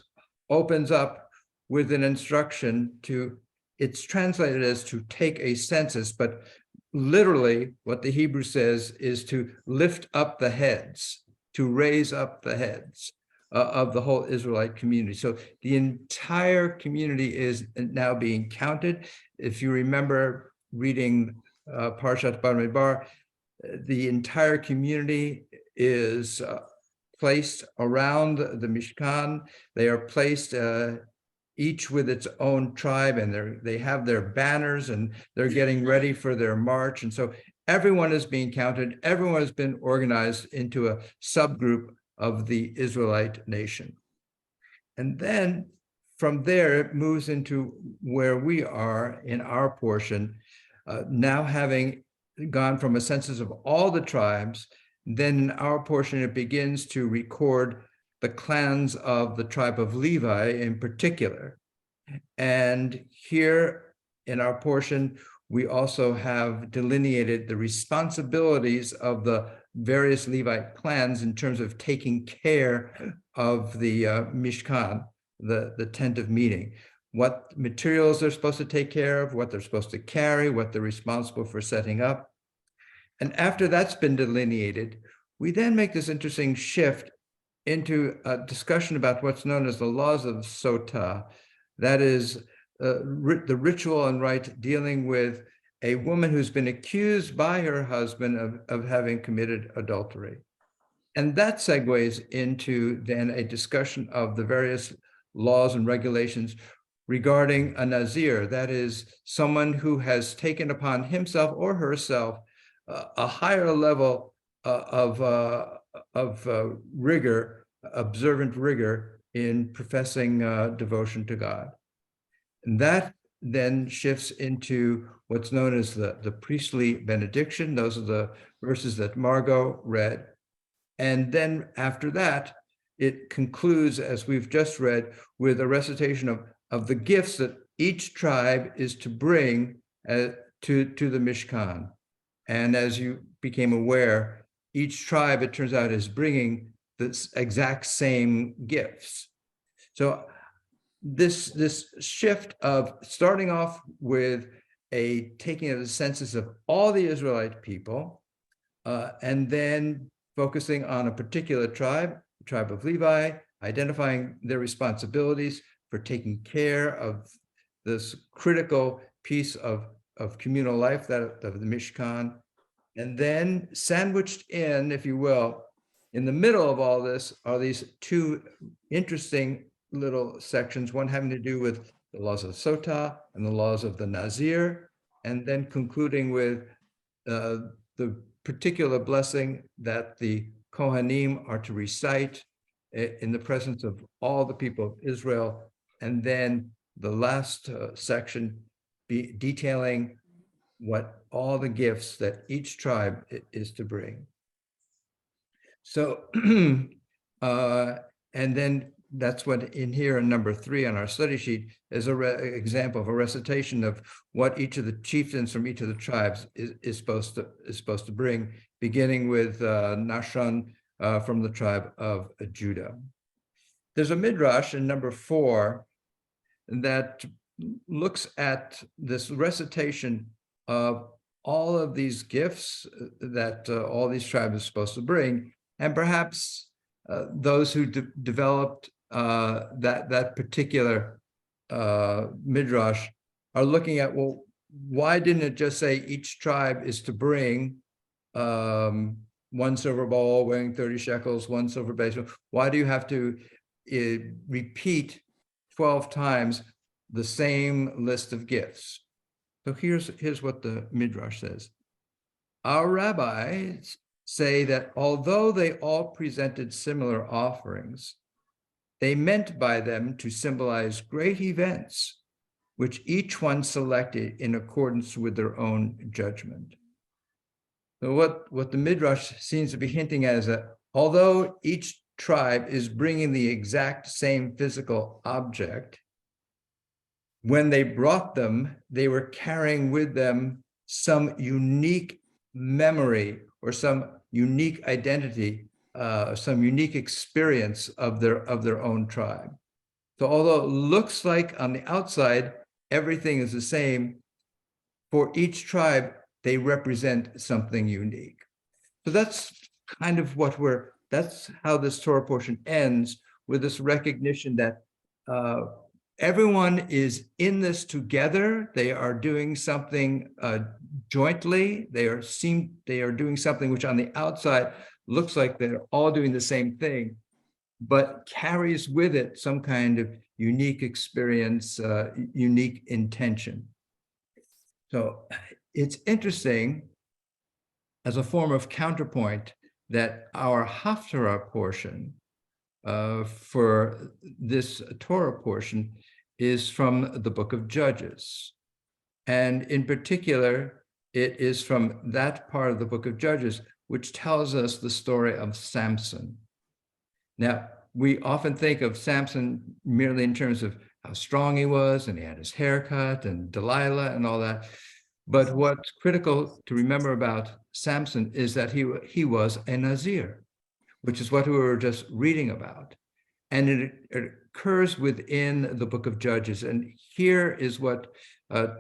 opens up with an instruction to, it's translated as to take a census, but literally what the Hebrew says is to lift up the heads, to raise up the heads of the whole Israelite community. So the entire community is now being counted. If you remember reading Parshat Bamidbar, the entire community is placed around the Mishkan. They are placed each with its own tribe, and they have their banners, and they're getting ready for their march. And so everyone is being counted, everyone has been organized into a subgroup of the Israelite nation. And then from there, it moves into where we are in our portion, now having gone from a census of all the tribes, then in our portion, it begins to record the clans of the tribe of Levi in particular. And here in our portion, we also have delineated the responsibilities of the various Levite clans in terms of taking care of the Mishkan, the tent of meeting, what materials they're supposed to take care of, what they're supposed to carry, what they're responsible for setting up. And after that's been delineated, we then make this interesting shift into a discussion about what's known as the laws of Sotah. That is the ritual and rite dealing with a woman who's been accused by her husband of having committed adultery. And that segues into then a discussion of the various laws and regulations regarding a Nazir, that is someone who has taken upon himself or herself a higher level of rigor, observant rigor in professing devotion to God. And that then shifts into what's known as the priestly benediction. Those are the verses that Margot read. And then after that, it concludes, as we've just read, with a recitation of the gifts that each tribe is to bring to the Mishkan. And as you became aware, each tribe, it turns out, is bringing the exact same gifts. So this shift of starting off with a taking of the census of all the Israelite people, and then focusing on a particular tribe, the tribe of Levi, identifying their responsibilities for taking care of this critical piece of communal life, that of the Mishkan, and then sandwiched in, if you will, in the middle of all this are these two interesting little sections, one having to do with the laws of Sotah and the laws of the Nazir, and then concluding with the particular blessing that the Kohanim are to recite in the presence of all the people of Israel, and then the last section detailing what all the gifts that each tribe is to bring. So, and then that's what in here in number 3 on our study sheet is an example of a recitation of what each of the chieftains from each of the tribes is supposed to bring, beginning with Nashon from the tribe of Judah. There's a midrash in number 4 that looks at this recitation of all of these gifts that all these tribes are supposed to bring, and perhaps those who developed that particular midrash are looking at, well, why didn't it just say each tribe is to bring 1 silver bowl weighing 30 shekels, 1 silver basin? Why do you have to repeat 12 times the same list of gifts? So here's what the midrash says. Our rabbis say that although they all presented similar offerings, they meant by them to symbolize great events, which each one selected in accordance with their own judgment. So what the midrash seems to be hinting at is that although each tribe is bringing the exact same physical object, when they brought them, they were carrying with them some unique memory or some unique identity, some unique experience of their own tribe. So although it looks like on the outside, everything is the same, for each tribe, they represent something unique. So that's kind of that's how this Torah portion ends, with this recognition that everyone is in this together. They are doing something jointly. They are doing something which on the outside looks like they're all doing the same thing, but carries with it some kind of unique experience, unique intention. So it's interesting as a form of counterpoint that our Haftarah portion for this Torah portion is from the book of Judges. And in particular, it is from that part of the book of Judges, which tells us the story of Samson. Now, we often think of Samson merely in terms of how strong he was, and he had his haircut, and Delilah, and all that. But what's critical to remember about Samson is that he was a Nazir, which is what we were just reading about. And it occurs within the book of Judges. And here is what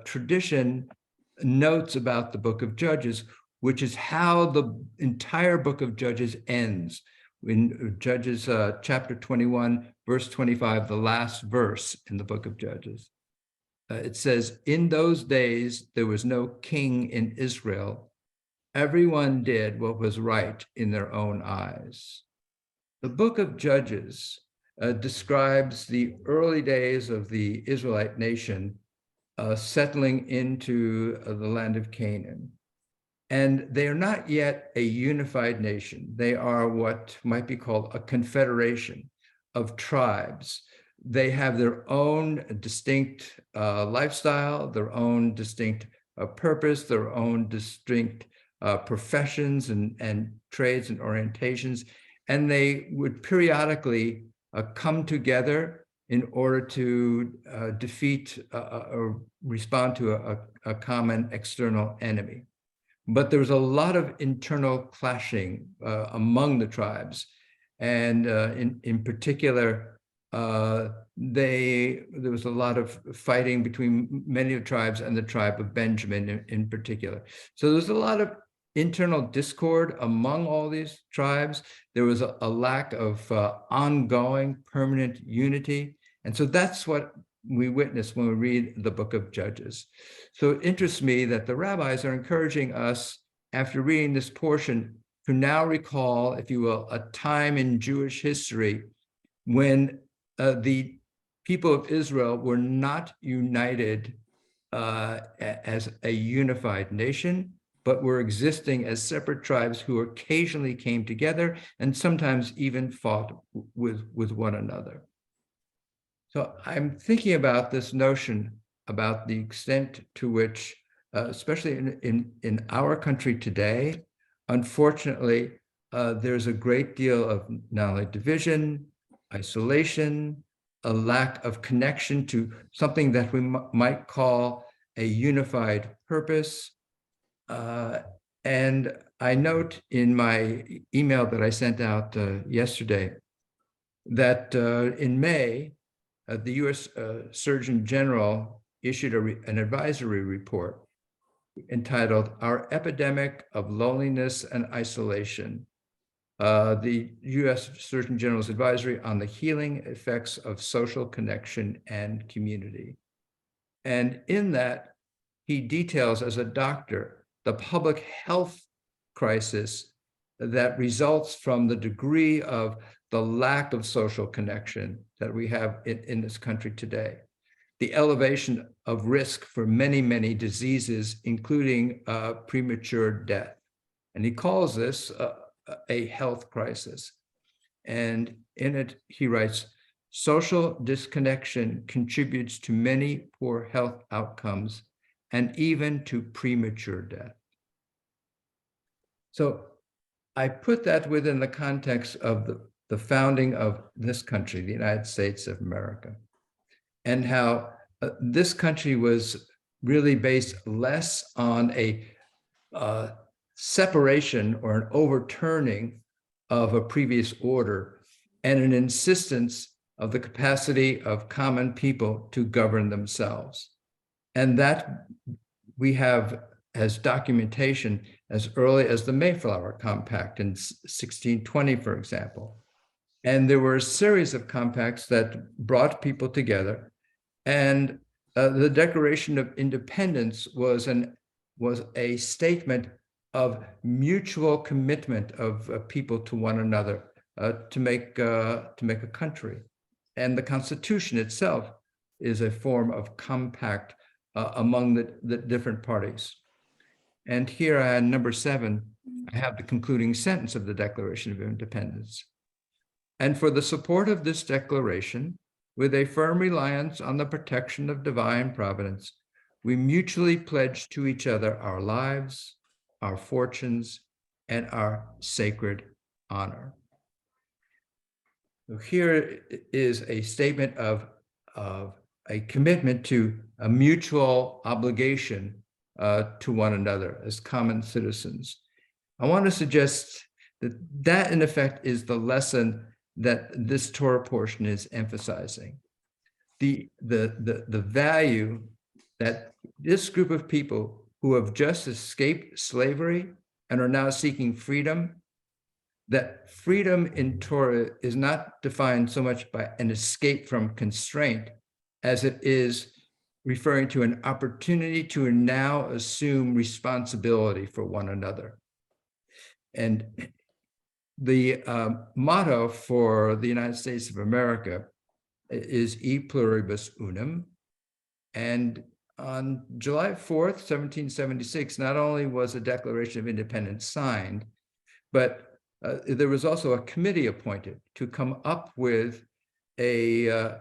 tradition notes about the book of Judges, which is how the entire book of Judges ends. In Judges chapter 21, verse 25, the last verse in the book of Judges. It says, "In those days, there was no king in Israel. Everyone did what was right in their own eyes." The book of Judges describes the early days of the Israelite nation settling into the land of Canaan. And they are not yet a unified nation. They are what might be called a confederation of tribes. They have their own distinct lifestyle, their own distinct purpose, their own distinct professions and trades and orientations. And they would periodically come together in order to defeat or respond to a common external enemy. But there was a lot of internal clashing among the tribes. And in particular, there was a lot of fighting between many of the tribes and the tribe of Benjamin in particular. So there's a lot of internal discord among all these tribes. There was a lack of ongoing permanent unity. And so that's what we witness when we read the book of Judges. So it interests me that the rabbis are encouraging us, after reading this portion, to now recall, if you will, a time in Jewish history when the people of Israel were not united as a unified nation, but were existing as separate tribes who occasionally came together and sometimes even fought with one another. So I'm thinking about this notion about the extent to which, especially in our country today, unfortunately, there's a great deal of not only division, isolation, a lack of connection to something that we might call a unified purpose. And I note in my email that I sent out yesterday that in May, the U.S. Surgeon General issued an advisory report entitled "Our Epidemic of Loneliness and Isolation," the U.S. Surgeon General's advisory on the healing effects of social connection and community. And in that, he details as a doctor the public health crisis that results from the degree of the lack of social connection that we have in this country today, the elevation of risk for many, many diseases, including premature death. And he calls this a health crisis. And in it, he writes, "Social disconnection contributes to many poor health outcomes and even to premature death." So I put that within the context of the founding of this country, the United States of America, and how this country was really based less on a separation or an overturning of a previous order and an insistence of the capacity of common people to govern themselves. And that we have as documentation as early as the Mayflower Compact in 1620, for example. And there were a series of compacts that brought people together. And the Declaration of Independence was a statement of mutual commitment of people to one another to make a country. And the Constitution itself is a form of compact among the different parties. And here, number 7, I have the concluding sentence of the Declaration of Independence. And for the support of this declaration, with a firm reliance on the protection of divine providence, we mutually pledge to each other our lives, our fortunes, and our sacred honor. So here is a statement of a commitment to a mutual obligation to one another as common citizens. I want to suggest that in effect is the lesson that this Torah portion is emphasizing. The value that this group of people who have just escaped slavery and are now seeking freedom, that freedom in Torah is not defined so much by an escape from constraint as it is referring to an opportunity to now assume responsibility for one another. And the motto for the United States of America is E pluribus unum. And on July 4th, 1776, not only was the Declaration of Independence signed, but there was also a committee appointed to come up with a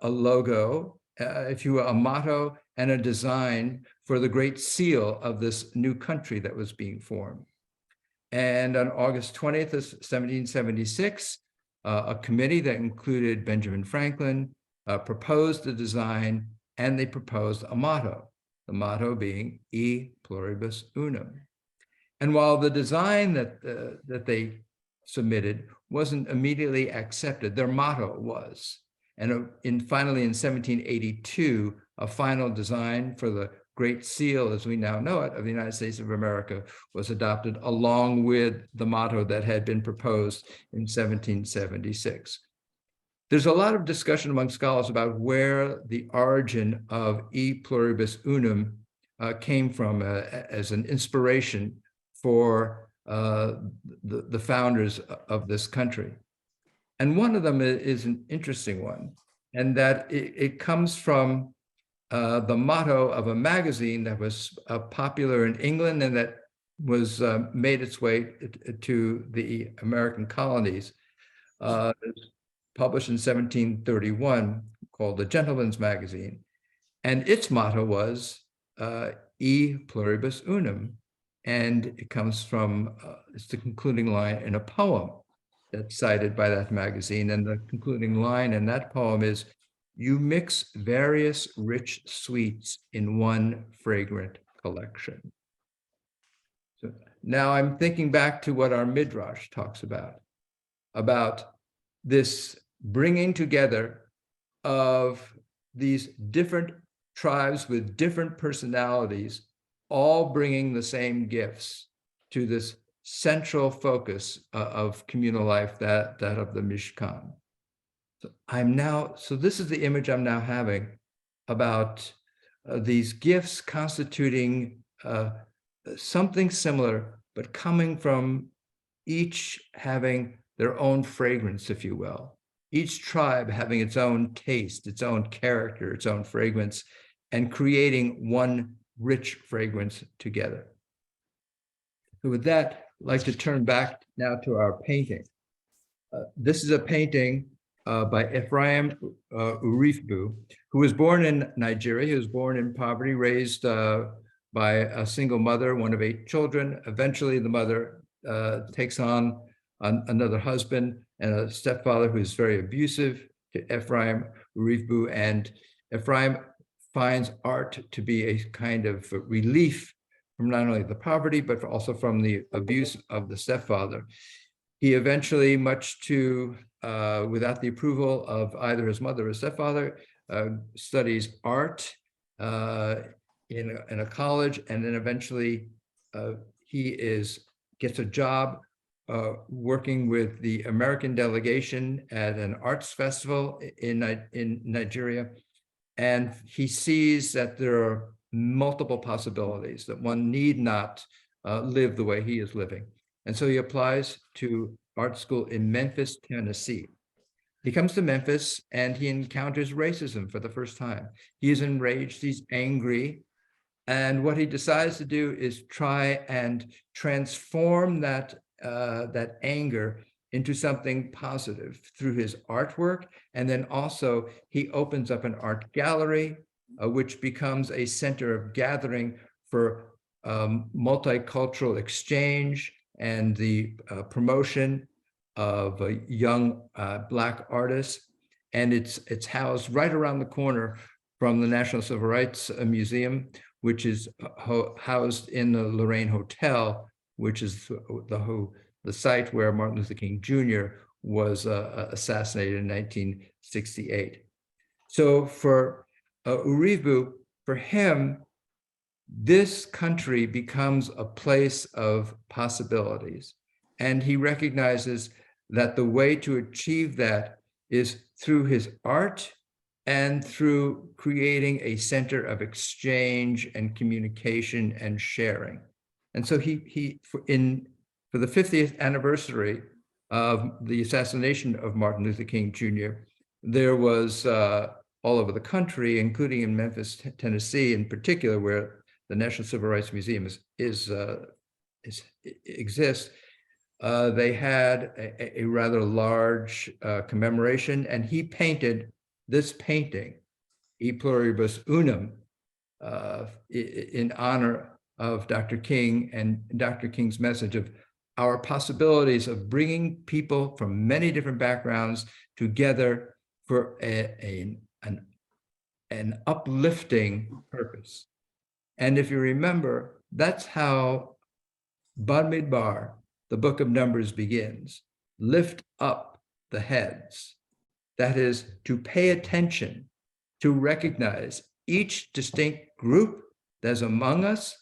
logo, if you will, a motto and a design for the Great Seal of this new country that was being formed. And on August 20th, 1776, a committee that included Benjamin Franklin proposed the design, and they proposed a motto, the motto being E pluribus unum. And while the design that they submitted wasn't immediately accepted, their motto was. And finally in 1782, a final design for the Great Seal, as we now know it, of the United States of America was adopted along with the motto that had been proposed in 1776. There's a lot of discussion among scholars about where the origin of E pluribus unum came from as an inspiration for the founders of this country. And one of them is an interesting one, and that it comes from the motto of a magazine that was popular in England and that was made its way to the American colonies, published in 1731, called the Gentleman's Magazine. And its motto was E pluribus unum. And it comes from, it's the concluding line in a poem that's cited by that magazine. And the concluding line in that poem is, "You mix various rich sweets in one fragrant collection." So now I'm thinking back to what our Midrash talks about this bringing together of these different tribes with different personalities, all bringing the same gifts to this central focus of communal life, that of the Mishkan. So this is the image I'm now having about these gifts constituting something similar, but coming from each having their own fragrance, if you will. Each tribe having its own taste, its own character, its own fragrance, and creating one rich fragrance together. So with that, I'd like to turn back now to our painting. This is a painting by Ephraim Urifbu, who was born in Nigeria. He was born in poverty, raised by a single mother, one of 8 children. Eventually, the mother takes on another husband and a stepfather who is very abusive to Ephraim Urifbu, and Ephraim finds art to be a kind of relief from not only the poverty, but also from the abuse of the stepfather. He eventually, much to, without the approval of either his mother or his stepfather, studies art in a college, and then eventually he gets a job working with the American delegation at an arts festival in Nigeria. And he sees that there are multiple possibilities, that one need not live the way he is living. And so he applies to art school in Memphis, Tennessee. He comes to Memphis and he encounters racism for the first time. He is enraged, he's angry, And what he decides to do is try and transform that anger into something positive through his artwork. And then also he opens up an art gallery, which becomes a center of gathering for multicultural exchange and the promotion of young Black artists. And it's housed right around the corner from the National Civil Rights Museum, which is housed in the Lorraine Hotel, which is the site where Martin Luther King Jr. was assassinated in 1968. So for Uribe, for him, this country becomes a place of possibilities. And he recognizes that the way to achieve that is through his art and through creating a center of exchange and communication and sharing. And so for the 50th anniversary of the assassination of Martin Luther King Jr., there was all over the country, including in Memphis, Tennessee, in particular, where the National Civil Rights Museum exists. They had a rather large commemoration, and he painted this painting, E Pluribus Unum, in honor of Dr. King and Dr. King's message of our possibilities of bringing people from many different backgrounds together for an uplifting purpose. And if you remember, that's how Bamidbar, the book of Numbers, begins. Lift up the heads. That is, to pay attention, to recognize each distinct group that's among us,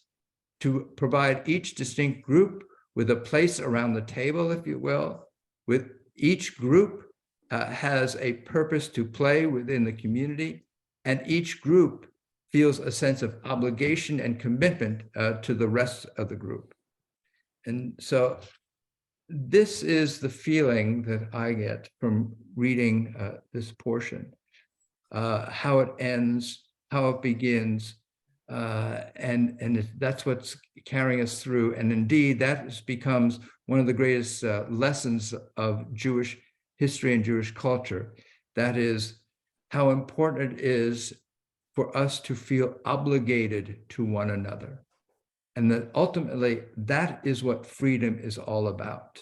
to provide each distinct group with a place around the table, if you will, with each group has a purpose to play within the community, and each group feels a sense of obligation and commitment to the rest of the group. And so this is the feeling that I get from reading this portion, how it ends, how it begins, and that's what's carrying us through. And indeed, that becomes one of the greatest lessons of Jewish history and Jewish culture. That is how important it is for us to feel obligated to one another. And that ultimately, that is what freedom is all about.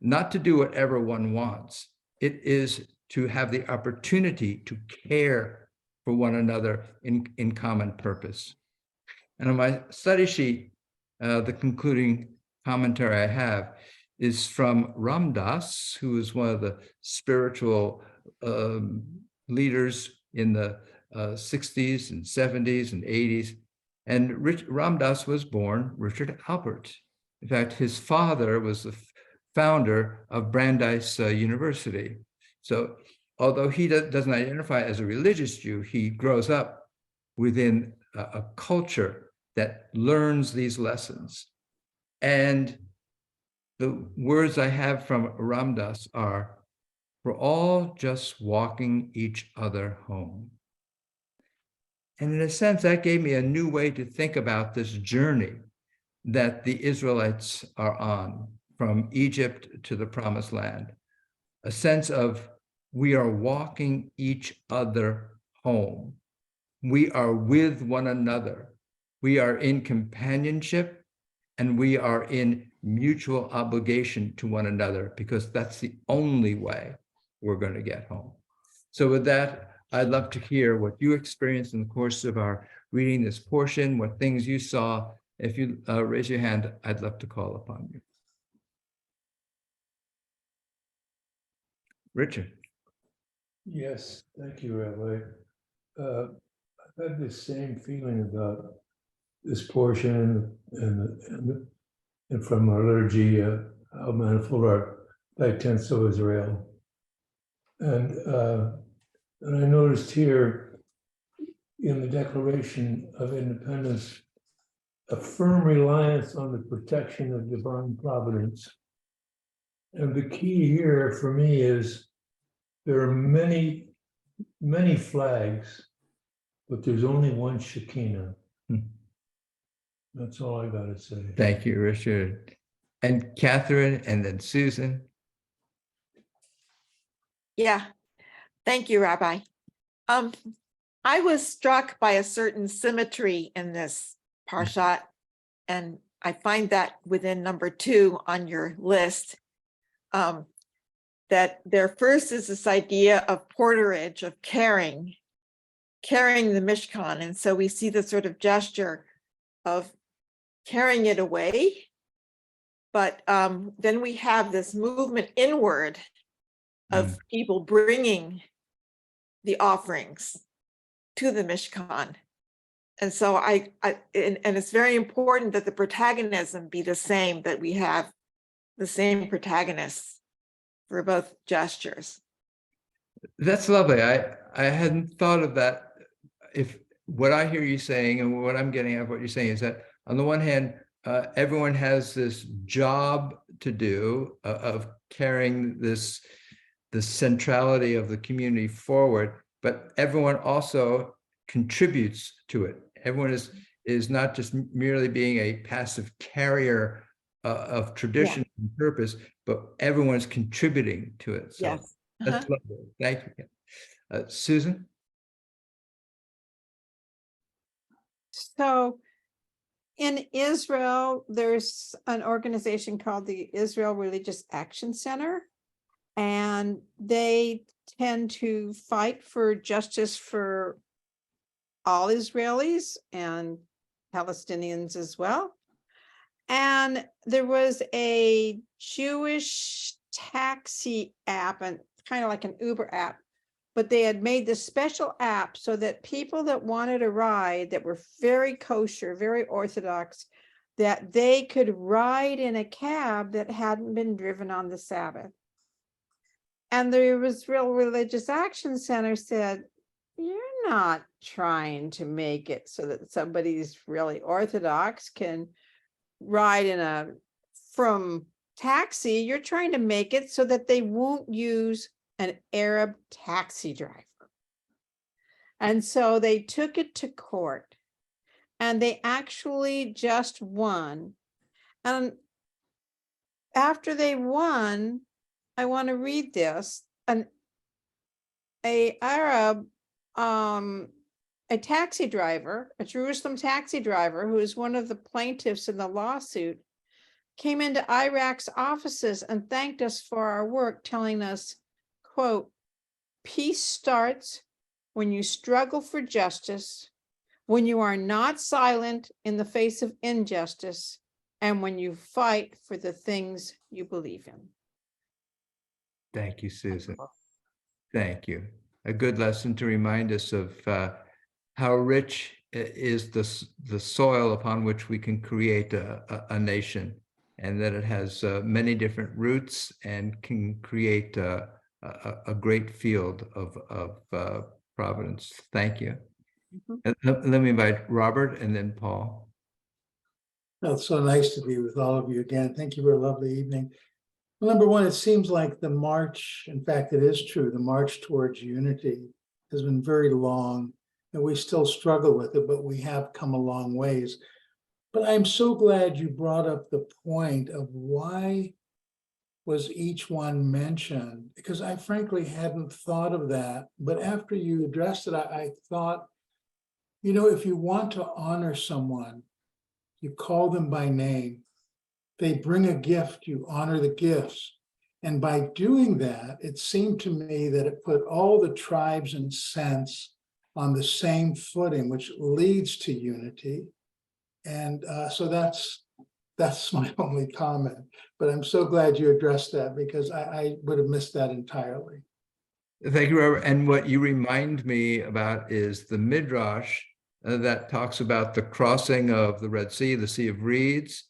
Not to do whatever one wants. It is to have the opportunity to care for one another in common purpose. And on my study sheet, the concluding commentary I have is from Ram Dass, who is one of the spiritual leaders in the 60s and 70s and 80s. And Ram Dass was born Richard Albert. In fact, his father was the founder of Brandeis University. So although he doesn't identify as a religious Jew, he grows up within a culture that learns these lessons. And the words I have from Ram Dass are, "We're all just walking each other home." And in a sense, that gave me a new way to think about this journey that the Israelites are on from Egypt to the Promised Land. A sense of we are walking each other home. We are with one another. We are in companionship, and we are in mutual obligation to one another, because that's the only way we're going to get home. So with that, I'd love to hear what you experienced in the course of our reading this portion, what things you saw. If you raise your hand, I'd love to call upon you. Richard. Yes, thank you, Rabbi. I've had this same feeling about this portion and from our liturgy, how manifold are thy tents, O Israel. And I noticed here in the Declaration of Independence, a firm reliance on the protection of divine providence. And the key here for me is there are many, many flags, but there's only one Shekinah. That's all I gotta say. Thank you, Richard. And Catherine, and then Susan. Yeah, thank you, Rabbi. I was struck by a certain symmetry in this parshat, and I find that within number 2 on your list. That there first is this idea of porterage, of carrying the Mishkan. And so we see the sort of gesture of carrying it away. But then we have this movement inward of people bringing the offerings to the Mishkan. And so and it's very important that the protagonism be the same, that we have the same protagonists for both gestures. That's lovely. I hadn't thought of that. If what I hear you saying and what I'm getting at what you're saying is that on the one hand, everyone has this job to do of carrying the centrality of the community forward, but everyone also contributes to it. Everyone is not just merely being a passive carrier of tradition and purpose, but everyone's contributing to it. So Yes. that's lovely. Thank you. Susan? So in Israel, there's an organization called the Israel Religious Action Center, and they tend to fight for justice for all Israelis and Palestinians as well. And there was a Jewish taxi app, and kind of like an Uber app, but they had made this special app so that people that wanted a ride that were very kosher, very Orthodox, that they could ride in a cab that hadn't been driven on the Sabbath. And the Israel Religious Action Center said, you're not trying to make it so that somebody's really Orthodox can ride in a from taxi. You're trying to make it so that they won't use an Arab taxi driver. And so they took it to court, and they actually just won. And after they won, I want to read this. A Arab, a taxi driver, a Jerusalem taxi driver, who is one of the plaintiffs in the lawsuit, came into Iraq's offices and thanked us for our work, telling us, quote, peace starts when you struggle for justice, when you are not silent in the face of injustice, and when you fight for the things you believe in. Thank you, Susan. Thank you. A good lesson to remind us of how rich is the soil upon which we can create a nation, and that it has many different roots and can create a great field of providence. Thank you. Let me invite Robert and then Paul. Oh, it's so nice to be with all of you again. Thank you for a lovely evening. Well, number one, it seems like the march, in fact, it is true, the march towards unity has been very long, and we still struggle with it, but we have come a long ways. But I'm so glad you brought up the point of why was each one mentioned, because I frankly hadn't thought of that. But after you addressed it, I thought, you know, if you want to honor someone, you call them by name. They bring a gift, you honor the gifts. And by doing that, it seemed to me that it put all the tribes and sense on the same footing, which leads to unity. And so that's my only comment. But I'm so glad you addressed that, because I would have missed that entirely. Thank you, Robert. And what you remind me about is the Midrash that talks about the crossing of the Red Sea, the Sea of Reeds.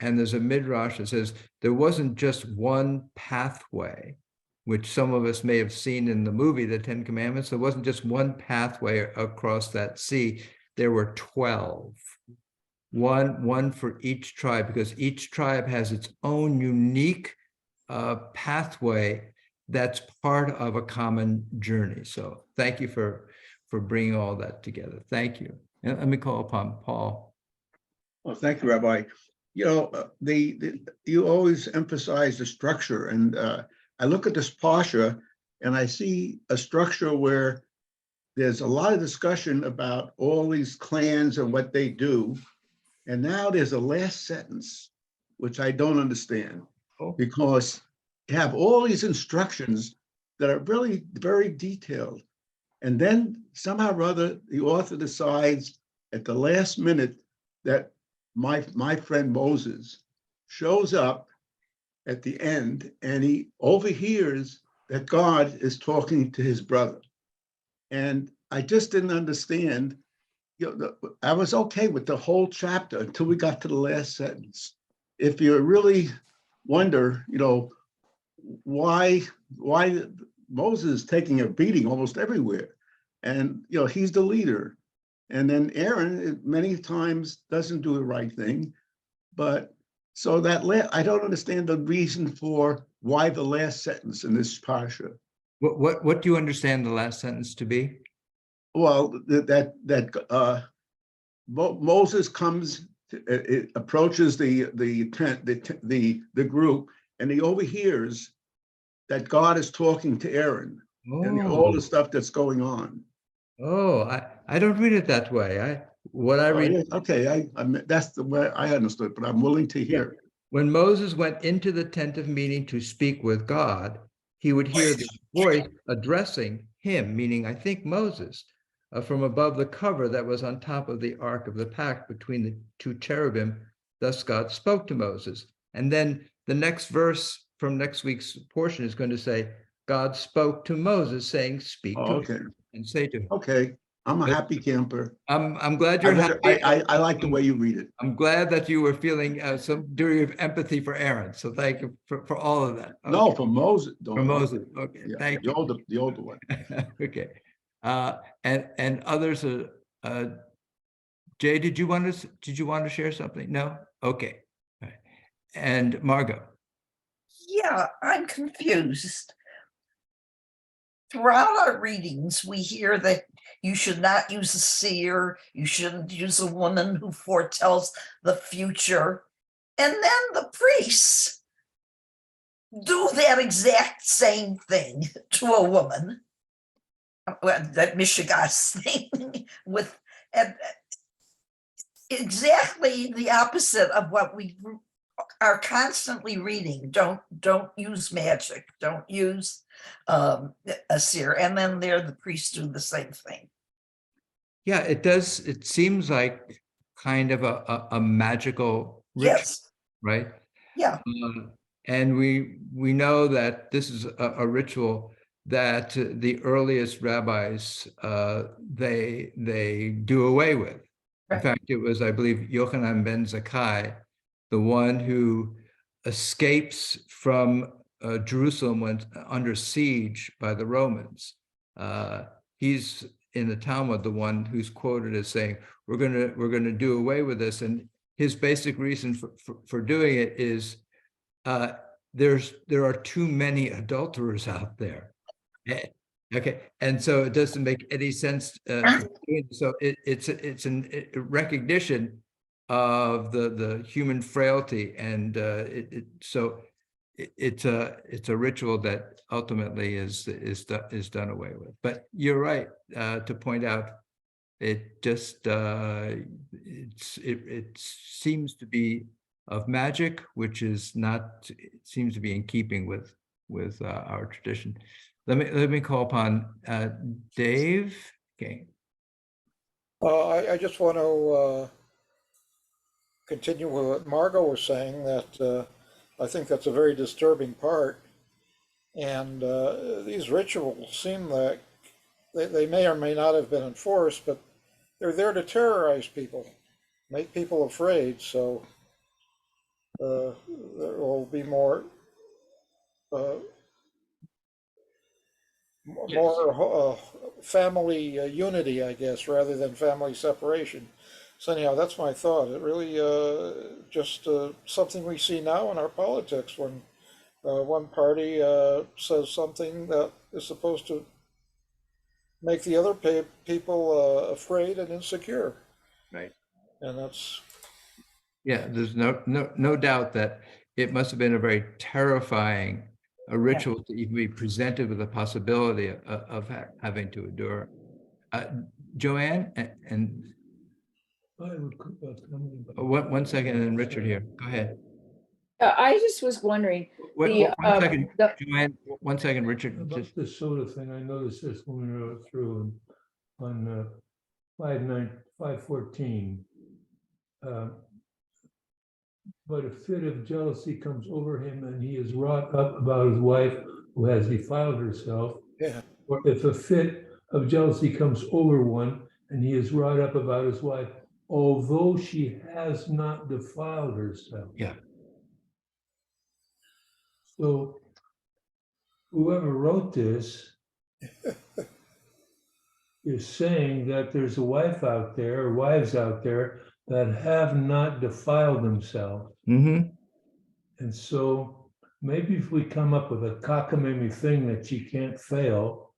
And there's a Midrash that says there wasn't just one pathway, which some of us may have seen in the movie, The Ten Commandments. There wasn't just one pathway across that sea. There were 12. One for each tribe, because each tribe has its own unique pathway that's part of a common journey. So thank you for bringing all that together. Thank you. And let me call upon Paul. Oh, thank you, Rabbi. You know, you always emphasize the structure, and I look at this Parsha and I see a structure where there's a lot of discussion about all these clans and what they do. And now there's a last sentence, which I don't understand, because you have all these instructions that are really very detailed. And then somehow or other, the author decides at the last minute that my friend Moses shows up at the end and he overhears that God is talking to his brother. And I just didn't understand. You know, I was okay with the whole chapter until we got to the last sentence. If you really wonder, you know, why Moses is taking a beating almost everywhere, and you know he's the leader, and then Aaron many times doesn't do the right thing, but so that I don't understand the reason for why the last sentence in this parsha. What do you understand the last sentence to be? Well, Moses comes, approaches the group, and he overhears that God is talking to Aaron and all the stuff that's going on. Oh, I don't read it that way. What I read. Yeah, okay, that's the way I understood, but I'm willing to hear. When Moses went into the tent of meeting to speak with God, he would hear the voice addressing him, meaning I think Moses, from above the cover that was on top of the Ark of the Pact between the two cherubim. Thus God spoke to Moses. And then the next verse from next week's portion is going to say, God spoke to Moses saying, speak to him and say to him. Okay, I'm a happy camper. I'm glad you're happy. I like the way you read it. I'm glad that you were feeling some degree of empathy for Aaron. So thank you for all of that. Okay. No, for Moses. For Moses. Okay, yeah, thank you. The older one. Okay. And others, Jay, did you want to share something? No? Okay. All right. And Margot. Yeah, I'm confused. Throughout our readings, we hear that you should not use a seer, you shouldn't use a woman who foretells the future. And then the priests do that exact same thing to a woman. That Michigas thing with exactly the opposite of what we are constantly reading. Don't use magic, don't use a seer, and then there the priests do the same thing. Yeah, it does. It seems like kind of a magical ritual, Yes. right? Yeah. And we know that this is a ritual that the earliest rabbis they do away with. In fact, it was, I believe, Yochanan ben Zakkai, the one who escapes from Jerusalem when under siege by the Romans. He's in the Talmud the one who's quoted as saying, "We're gonna do away with this," and his basic reason for doing it is there are too many adulterers out there. Okay, and so it doesn't make any sense. So it's a recognition of the human frailty, and it's a ritual that ultimately is done away with. But you're right to point out it just it seems to be of magic, which is not, it seems to be in keeping with our tradition. Let me call upon Dave. Okay. I just want to continue with what Margot was saying, that I think that's a very disturbing part. And these rituals seem like they may or may not have been enforced, but they're there to terrorize people, make people afraid. So there will be more family unity, I guess, rather than family separation. So anyhow, that's my thought. It really just something we see now in our politics when one party says something that is supposed to make the other people afraid and insecure. Right. And that's Yeah, there's no doubt that it must have been a very terrifying ritual to even be presented with the possibility of having to endure. Joanne, and I would comment about- one second, and then Richard here. Go ahead. I just was wondering, One second, Joanne, 1 second, Richard. About the soda thing, I noticed this when we wrote through on 5:14. But a fit of jealousy comes over him and he is wrought up about his wife who has defiled herself. Yeah. Or if a fit of jealousy comes over one and he is wrought up about his wife, although she has not defiled herself. Yeah. So whoever wrote this is saying that there's a wife out there, or wives out there that have not defiled themselves. Mm-hmm. And so maybe if we come up with a cockamamie thing that she can't fail,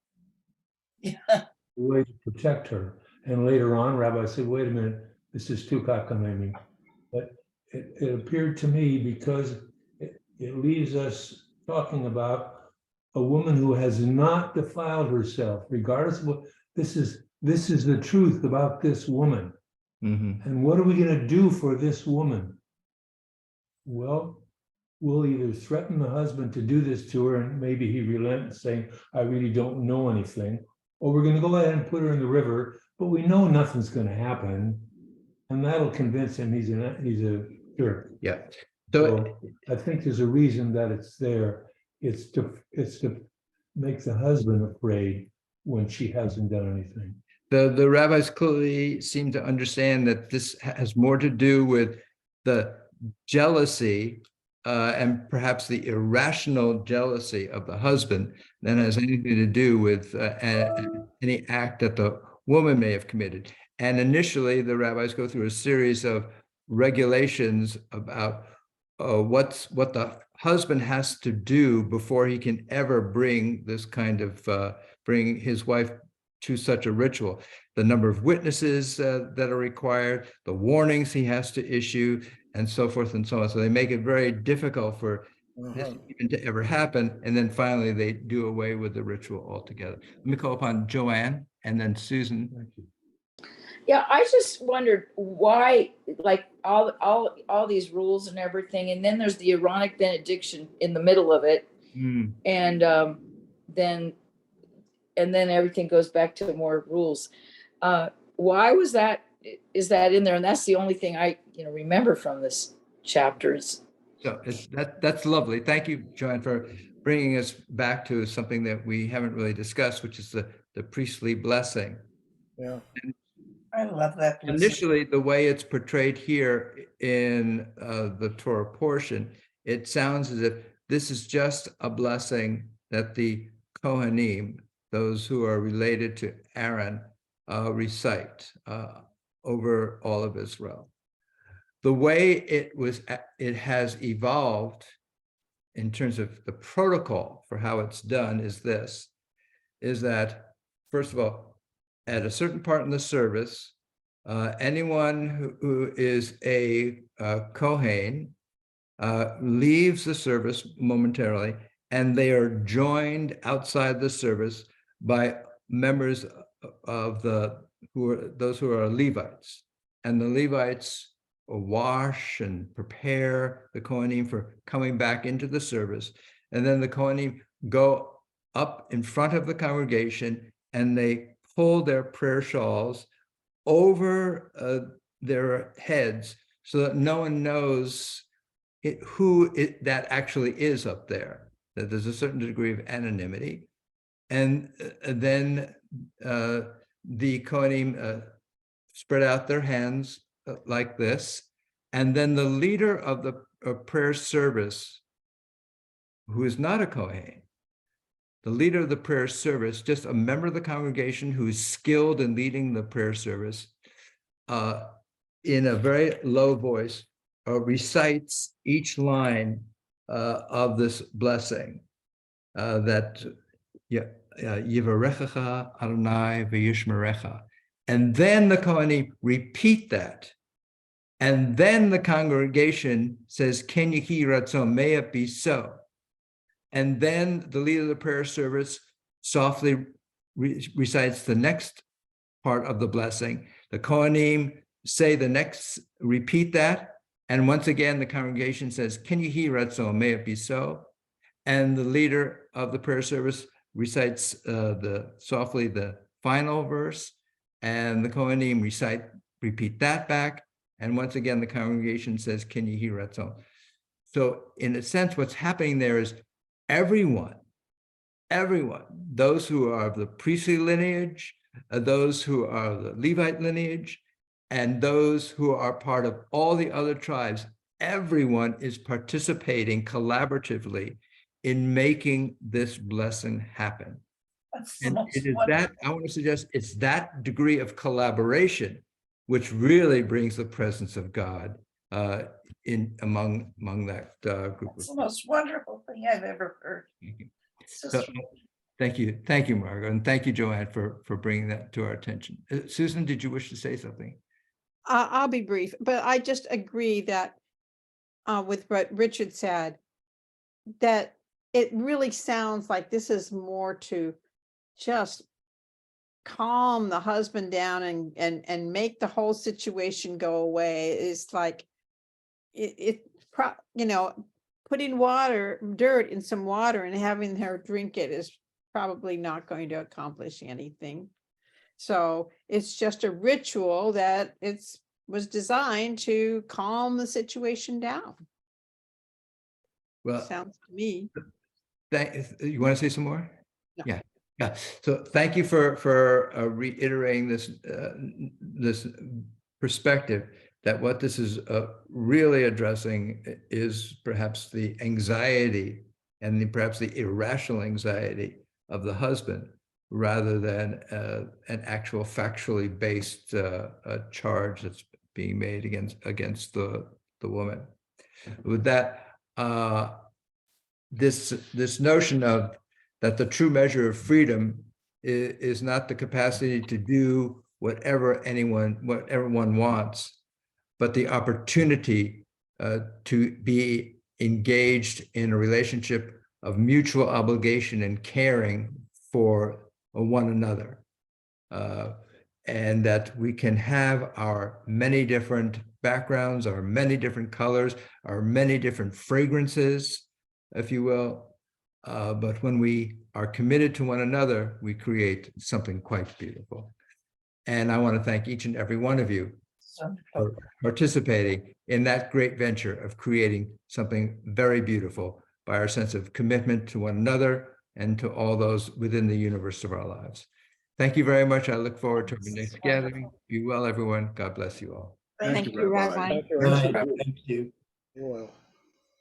a way to protect her. And later on, Rabbi said, wait a minute, this is too cockamamie. But it appeared to me, because it leaves us talking about a woman who has not defiled herself, regardless of what, this is the truth about this woman. Mm-hmm. And what are we going to do for this woman? Well, we'll either threaten the husband to do this to her, and maybe he relents, saying, I really don't know anything, or we're going to go ahead and put her in the river, but we know nothing's going to happen, and that'll convince him he's a jerk. Yeah. So I think there's a reason that it's there. It's to make the husband afraid when she hasn't done anything. The rabbis clearly seem to understand that this has more to do with the jealousy and perhaps the irrational jealousy of the husband than has anything to do with any act that the woman may have committed. And initially, the rabbis go through a series of regulations about what the husband has to do before he can ever bring this kind of bring his wife to such a ritual. The number of witnesses that are required, the warnings he has to issue, and so forth and so on. So they make it very difficult for this even to ever happen. And then finally, they do away with the ritual altogether. Let me call upon Joanne and then Susan. Thank you. Yeah, I just wondered why, like all these rules and everything, and then there's the Aaronic benediction in the middle of it, and then everything goes back to more rules. Why was that? Is that in there? And that's the only thing I remember from this chapter. So that's lovely. Thank you, Joanne, for bringing us back to something that we haven't really discussed, which is the priestly blessing. Yeah. I love that. Initially, the way it's portrayed here in the Torah portion, it sounds as if this is just a blessing that the Kohanim, those who are related to Aaron, recite over all of Israel. The way it has evolved in terms of the protocol for how it's done is that, first of all, at a certain part in the service, anyone who is a Kohen leaves the service momentarily, and they are joined outside the service by members of those who are Levites, and the Levites wash and prepare the Kohanim for coming back into the service, and then the Kohanim go up in front of the congregation and they pull their prayer shawls over their heads so that no one knows who that actually is up there, that there's a certain degree of anonymity. And then the Kohanim spread out their hands like this. And then the leader of the prayer service, who is not a Kohen, the leader of the prayer service, just a member of the congregation who is skilled in leading the prayer service, in a very low voice, recites each line of this blessing that Yivarechecha Adonai v'yishmerecha. And then the Kohanim repeat that. And then the congregation says, Ken yehi ratzon, may it be so. And then the leader of the prayer service softly recites the next part of the blessing. The Kohanim say the next, repeat that. And once again, the congregation says, Ken yehi ratzon, may it be so. And the leader of the prayer service recites softly the final verse, and the Kohanim repeat that back. And once again, the congregation says, Ken yehi ratzon. So in a sense, what's happening there is everyone, those who are of the priestly lineage, those who are the Levite lineage, and those who are part of all the other tribes, everyone is participating collaboratively in making this blessing happen. And it is that, I want to suggest, it's that degree of collaboration which really brings the presence of God among that group. It's the most wonderful thing I've ever heard. So, thank you, Margot, and thank you, Joanne, for bringing that to our attention. Susan, did you wish to say something? I'll be brief, but I just agree that with what Richard said, that it really sounds like this is more to just calm the husband down and make the whole situation go away. It's like putting dirt in some water and having her drink it is probably not going to accomplish anything. So it's just a ritual that was designed to calm the situation down. Well, sounds to me. You want to say some more? No. Yeah. So thank you for reiterating this perspective that what this is really addressing is perhaps the anxiety and perhaps the irrational anxiety of the husband, rather than an actual factually based charge that's being made against the woman. With that, this notion of that the true measure of freedom is not the capacity to do whatever one wants, but the opportunity to be engaged in a relationship of mutual obligation and caring for one another. And that we can have our many different backgrounds, our many different colors, our many different fragrances, if you will. But when we are committed to one another, we create something quite beautiful. And I want to thank each and every one of you for participating in that great venture of creating something very beautiful by our sense of commitment to one another and to all those within the universe of our lives. Thank you very much. I look forward to our next gathering. Be well, everyone. God bless you all. Thank you, Rabbi. Thank you. Thank you. You're well.